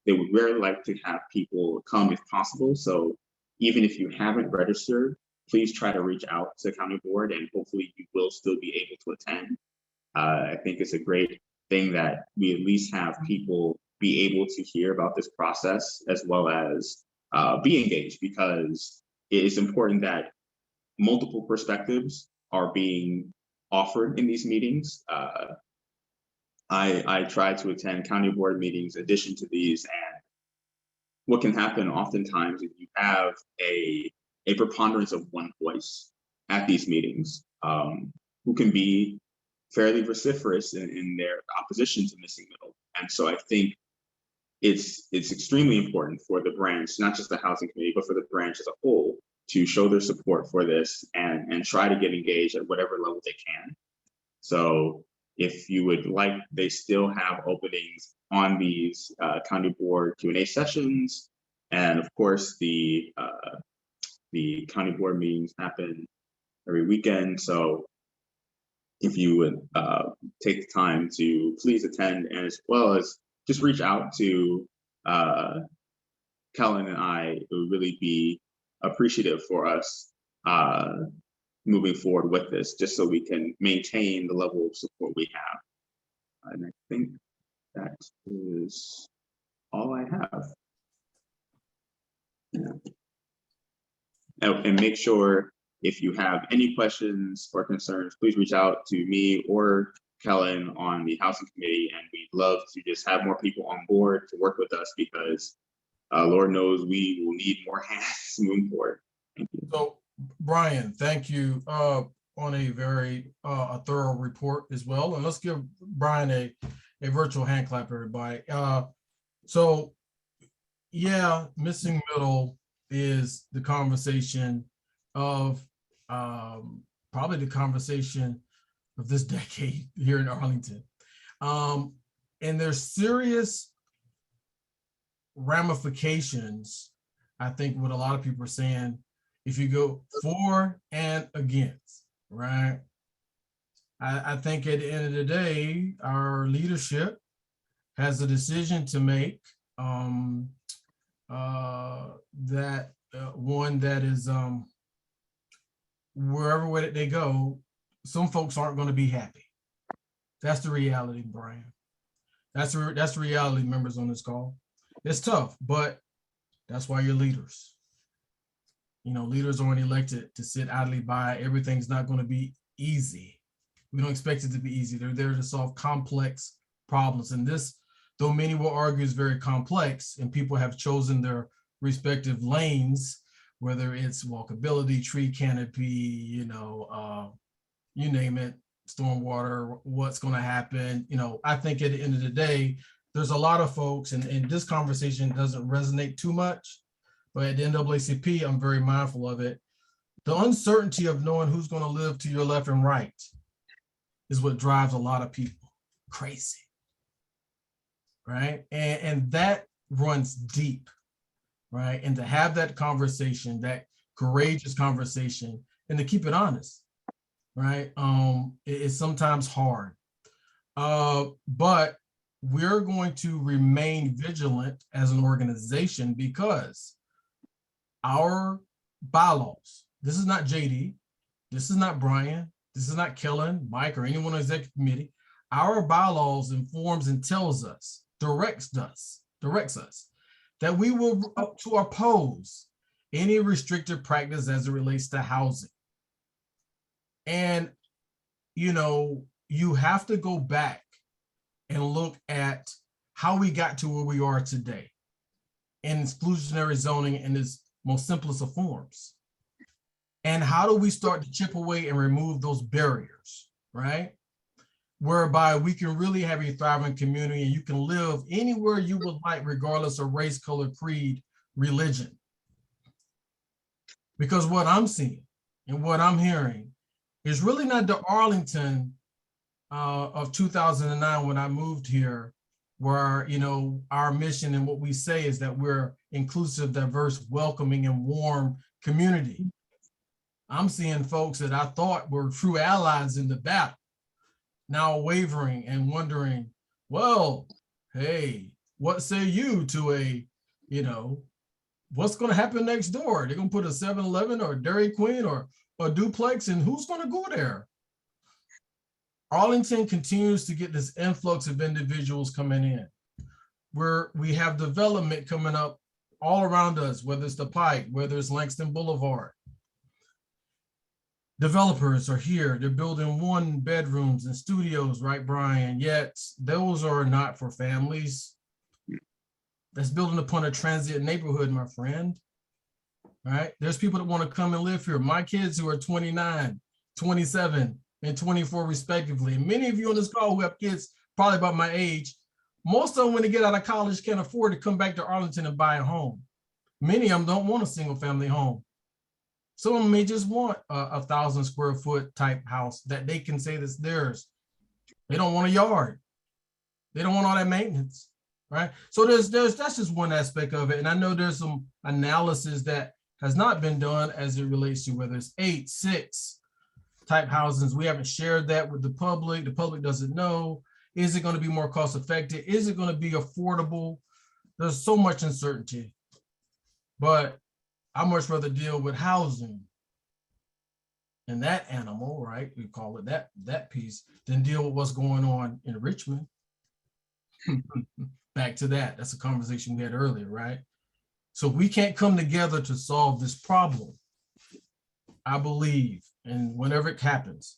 they would really like to have people come if possible. So even if you haven't registered, please try to reach out to the county board and hopefully you will still be able to attend. I think it's a great thing that we at least have people be able to hear about this process as well as be engaged, because it is important that multiple perspectives are being offered in these meetings. I try to attend county board meetings in addition to these, and what can happen oftentimes if you have a preponderance of one voice at these meetings, who can be fairly vociferous in their opposition to missing middle. And so I think it's extremely important for the branch, not just the housing committee, but for the branch as a whole, to show their support for this and try to get engaged at whatever level they can. So if you would like, they still have openings on these county board Q&A sessions. And of course, the county board meetings happen every weekend. So if you would take the time to please attend, and as well as just reach out to Kellen and I, it would really be appreciative for us moving forward with this, just so we can maintain the level of support we have. And I think that is all I have. Yeah. And make sure if you have any questions or concerns, please reach out to me or Kellen on the housing committee, and we'd love to just have more people on board to work with us, because Lord knows we will need more hands moving forward. Thank you. So Brian, thank you on a very a thorough report as well. And let's give Brian a virtual hand clap, everybody. So yeah, missing middle is the conversation of probably the conversation of this decade here in Arlington. And there's serious ramifications, I think, what a lot of people are saying, if you go for and against, right? I think at the end of the day, our leadership has a decision to make, that one that is wherever way they go, some folks aren't going to be happy. That's the reality, Brian. That's the reality, members on this call. It's tough, but that's why you're leaders. You know, leaders aren't elected to sit idly by. Everything's not going to be easy. We don't expect it to be easy. They're there to solve complex problems. And this, though many will argue, is very complex, and people have chosen their respective lanes, whether it's walkability, tree canopy, you know, you name it, stormwater, what's going to happen. You know, I think at the end of the day, there's a lot of folks, and this conversation doesn't resonate too much, but at the NAACP, I'm very mindful of it. The uncertainty of knowing who's going to live to your left and right is what drives a lot of people crazy, right? And that runs deep, right? And to have that conversation, that courageous conversation, and to keep it honest, right? It's sometimes hard, but we're going to remain vigilant as an organization, because our bylaws, this is not JD, this is not Brian, this is not Kellen, Mike, or anyone on the executive committee. Our bylaws informs and tells us, directs us that we will to oppose any restrictive practice as it relates to housing. And, you know, you have to go back and look at how we got to where we are today in exclusionary zoning in its most simplest of forms. And how do we start to chip away and remove those barriers, right? Whereby we can really have a thriving community and you can live anywhere you would like, regardless of race, color, creed, religion. Because what I'm seeing and what I'm hearing is really not the Arlington of 2009 when I moved here, where, you know, our mission and what we say is that we're inclusive, diverse, welcoming, and warm community. I'm seeing folks that I thought were true allies in the battle now wavering and wondering, well, hey, what say you to a, you know, what's going to happen next door? They're going to put a 7-Eleven or a Dairy Queen or a duplex, and who's going to go there? Arlington continues to get this influx of individuals coming in, where we have development coming up all around us, whether it's the Pike, whether it's Langston Boulevard. Developers are here, they're building 1-bedrooms and studios, right, Brian? Yet those are not for families. That's building upon a transient neighborhood, my friend, right? There's people that want to come and live here. My kids who are 29, 27, and 24 respectively. And many of you on this call who have kids probably about my age, most of them when they get out of college can't afford to come back to Arlington and buy a home. Many of them don't want a single family home. Some of them may just want a 1,000 square foot type house that they can say that's theirs. They don't want a yard. They don't want all that maintenance, right? So that's just one aspect of it. And I know there's some analysis that has not been done as it relates to whether it's 8, 6 type housings. We haven't shared that with the public. The public doesn't know. Is it going to be more cost effective? Is it going to be affordable? There's so much uncertainty. But I much rather deal with housing and that animal, right? We call it that piece, than deal with what's going on in Richmond. Back to that. That's a conversation we had earlier, right? So we can't come together to solve this problem. I believe, and whenever it happens,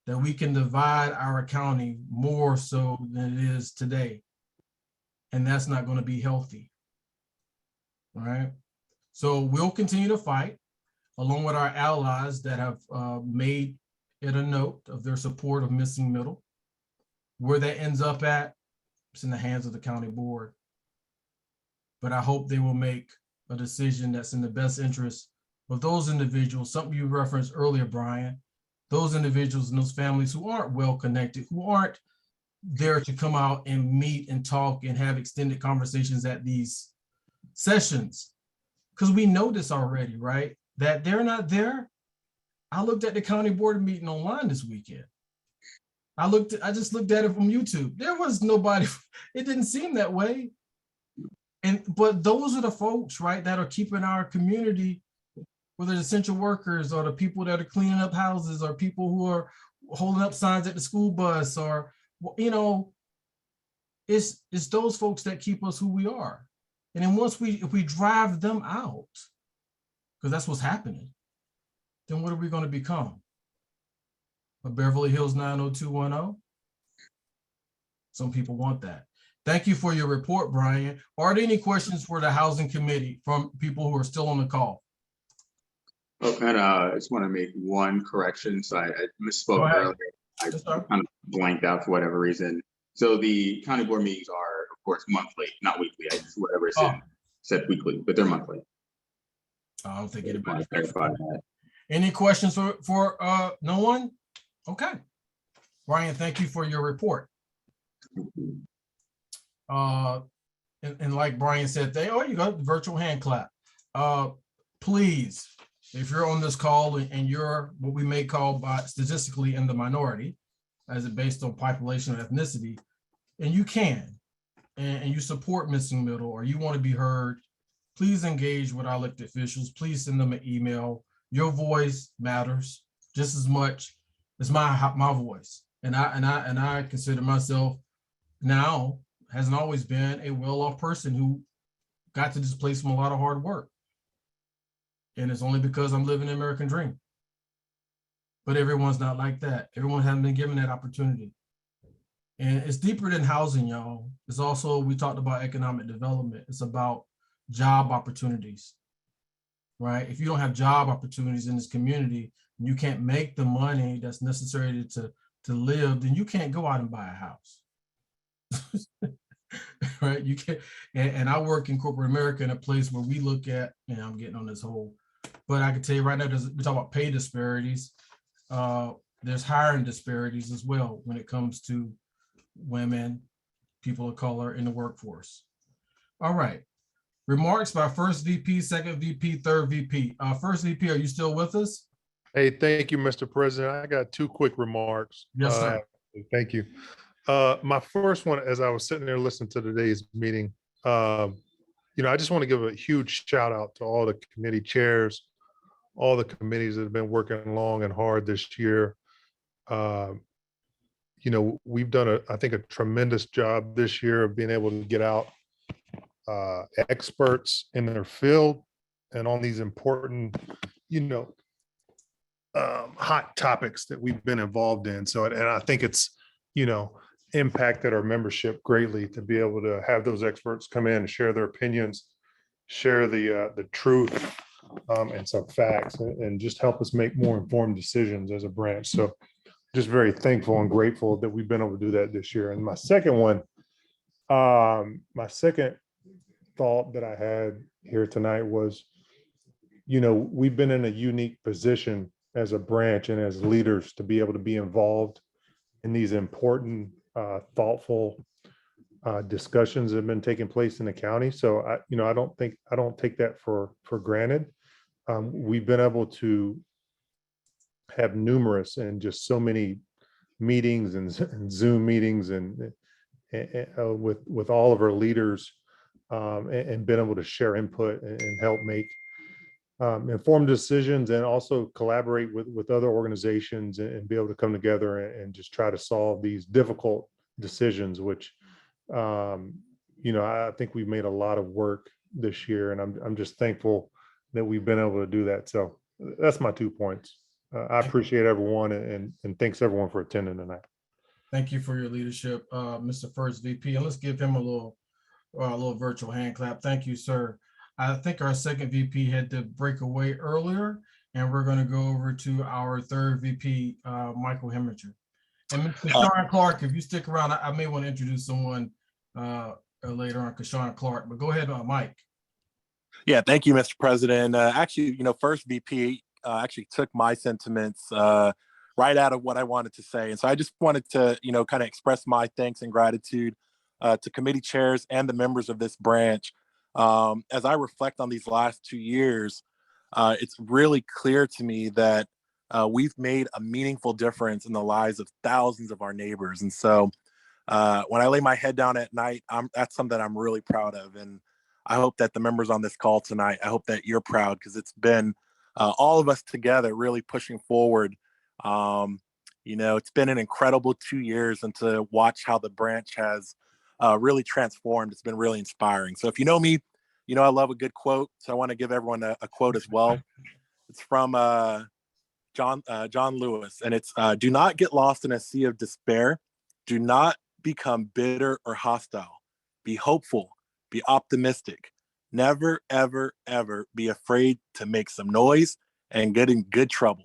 that we can divide our county more so than it is today. And that's not going to be healthy. All right. So we'll continue to fight along with our allies that have made it a note of their support of Missing Middle. Where that ends up at, it's in the hands of the county board. But I hope they will make a decision that's in the best interest of those individuals, something you referenced earlier, Brian, those individuals and those families who aren't well connected, who aren't there to come out and meet and talk and have extended conversations at these sessions. Because we know this already, right? That they're not there. I looked at the county board meeting online this weekend. I just looked at it from YouTube. There was nobody, it didn't seem that way. But those are the folks, right, that are keeping our community, whether it's essential workers or the people that are cleaning up houses or people who are holding up signs at the school bus, or, you know, it's those folks that keep us who we are. And then if we drive them out, because that's what's happening, then what are we going to become? A Beverly Hills 90210? Some people want that. Thank you for your report, Brian. Are there any questions for the Housing Committee from people who are still on the call? Oh, and I just want to make one correction. So I misspoke earlier. I kind of blanked out for whatever reason. So the county board meetings are, of course, monthly, not weekly. I just whatever is said weekly, but they're monthly. I don't think anybody. Clarify that. Any questions for no one? Okay. Brian, thank you for your report. And like Brian said, you got the virtual hand clap. Please, if you're on this call and you're what we may call by statistically in the minority, as it based on population or ethnicity, and you can, and you support Missing Middle, or you want to be heard, please engage with our elected officials. Please send them an email. Your voice matters just as much as my voice. And I consider myself now, hasn't always been, a well-off person who got to this place from a lot of hard work. And it's only because I'm living the American dream. But everyone's not like that. Everyone hasn't been given that opportunity. And it's deeper than housing, y'all. It's also, we talked about economic development. It's about job opportunities, right? If you don't have job opportunities in this community, and you can't make the money that's necessary to live, then you can't go out and buy a house. Right? You can't, and I work in corporate America in a place where we look at, and I'm getting on this whole, but I can tell you right now, we talk about pay disparities. There's hiring disparities as well when it comes to women, people of color in the workforce. All right. Remarks by first VP, second VP, third VP. First VP, are you still with us? Hey, thank you, Mr. President. I got two quick remarks. Yes, sir. Thank you. My first one, as I was sitting there listening to today's meeting, I just want to give a huge shout out to all the committee chairs, all the committees that have been working long and hard this year. We've done I think a tremendous job this year of being able to get out experts in their field and on these important, hot topics that we've been involved in. So, and I think it's, impacted our membership greatly to be able to have those experts come in and share their opinions, share the truth and some facts, and just help us make more informed decisions as a branch. So just very thankful and grateful that we've been able to do that this year. And my second thought that I had here tonight was, we've been in a unique position as a branch and as leaders to be able to be involved in these important, thoughtful discussions that have been taking place in the county. So I don't take that for granted. We've been able to have numerous and just so many meetings and Zoom meetings and with all of our leaders and been able to share input and help make informed decisions and also collaborate with other organizations and be able to come together and just try to solve these difficult decisions, which, I think we've made a lot of work this year, and I'm just thankful that we've been able to do that. So that's my 2 points. I appreciate everyone and thanks everyone for attending tonight. Thank you for your leadership, Mr. First VP. And let's give him a little virtual hand clap. Thank you, sir. I think our second VP had to break away earlier, and we're going to go over to our third VP, Michael Hemminger. And Mr. Sean Clark, if you stick around, I may want to introduce someone later on, Kashawn Clark, but go ahead, Mike. Yeah, thank you, Mr. President. Actually, First VP actually took my sentiments right out of what I wanted to say. And so I just wanted to, kind of express my thanks and gratitude to committee chairs and the members of this branch. As I reflect on these last 2 years, it's really clear to me that we've made a meaningful difference in the lives of thousands of our neighbors. And so when I lay my head down at night, that's something I'm really proud of. And I hope that the members on this call tonight, I hope that you're proud, because it's been all of us together really pushing forward. It's been an incredible 2 years, and to watch how the branch has really transformed, it's been really inspiring. So if you know me, I love a good quote. So I want to give everyone a quote as well. It's from John Lewis, and it's, "Do not get lost in a sea of despair. Do not become bitter or hostile. Be hopeful, be optimistic. Never, ever, ever be afraid to make some noise and get in good trouble,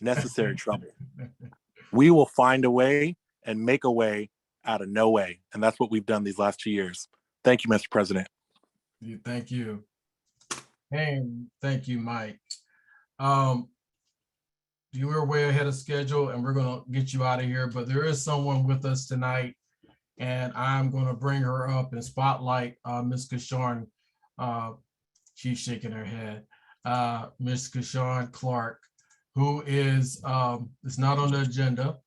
necessary trouble. We will find a way and make a way out of no way." And that's what we've done these last 2 years. Thank you, Mr. President. Thank you. And thank you, Mike. You were way ahead of schedule, and we're going to get you out of here, but there is someone with us tonight, and I'm going to bring her up and spotlight Ms. Kashawn. She's shaking her head. Ms. Kashawn Clark, who is, it's not on the agenda,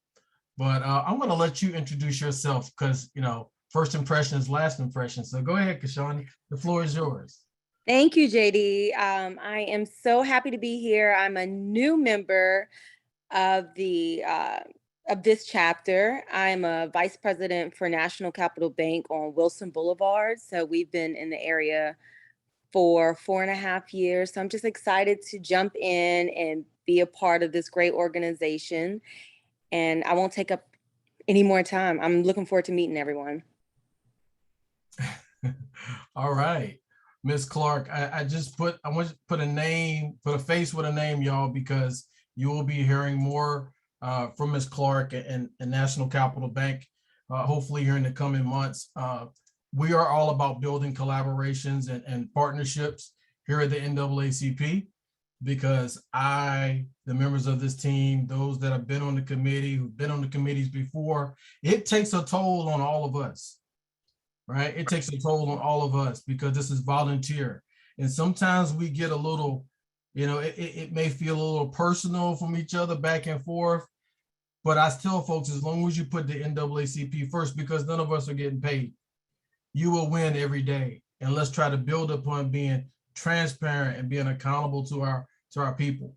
but I'm going to let you introduce yourself, because, first impression is last impression. So go ahead, Kashawn, the floor is yours. Thank you, JD. I am so happy to be here. I'm a new member of this chapter. I'm a vice president for National Capital Bank on Wilson Boulevard. So we've been in the area for 4.5 years. So I'm just excited to jump in and be a part of this great organization. And I won't take up any more time. I'm looking forward to meeting everyone. All right. Ms. Clark, I want to put a face with a name, y'all, because you will be hearing more from Ms. Clark and National Capital Bank, hopefully here in the coming months. We are all about building collaborations and partnerships here at the NAACP, because the members of this team, those that have been on the committee, who've been on the committees before, it takes a toll on all of us. Right? It takes a toll on all of us, because this is volunteer. And sometimes we get a little, it may feel a little personal from each other back and forth. But I tell folks, as long as you put the NAACP first, because none of us are getting paid, you will win every day. And let's try to build upon being transparent and being accountable to our people.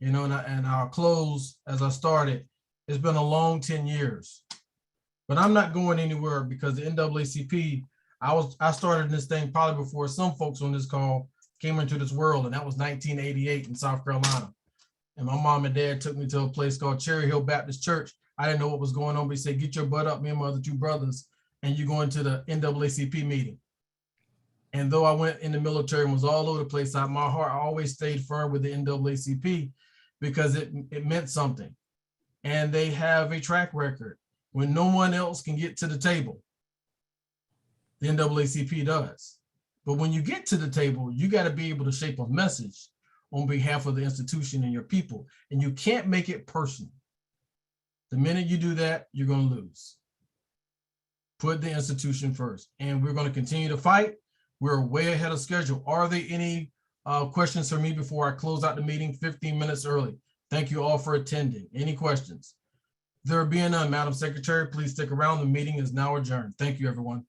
And I'll close as I started. It's been a long 10 years. But I'm not going anywhere, because the NAACP, I started this thing probably before some folks on this call came into this world, and that was 1988 in South Carolina. And my mom and dad took me to a place called Cherry Hill Baptist Church. I didn't know what was going on, but he said, "Get your butt up, me and my other 2 brothers, and you're going to the NAACP meeting." And though I went in the military and was all over the place, my heart always stayed firm with the NAACP, because it meant something. And they have a track record. When no one else can get to the table, the NAACP does. But when you get to the table, you got to be able to shape a message on behalf of the institution and your people. And you can't make it personal. The minute you do that, you're going to lose. Put the institution first. And we're going to continue to fight. We're way ahead of schedule. Are there any questions for me before I close out the meeting 15 minutes early? Thank you all for attending. Any questions? There being none, Madam Secretary, please stick around. The meeting is now adjourned. Thank you, everyone.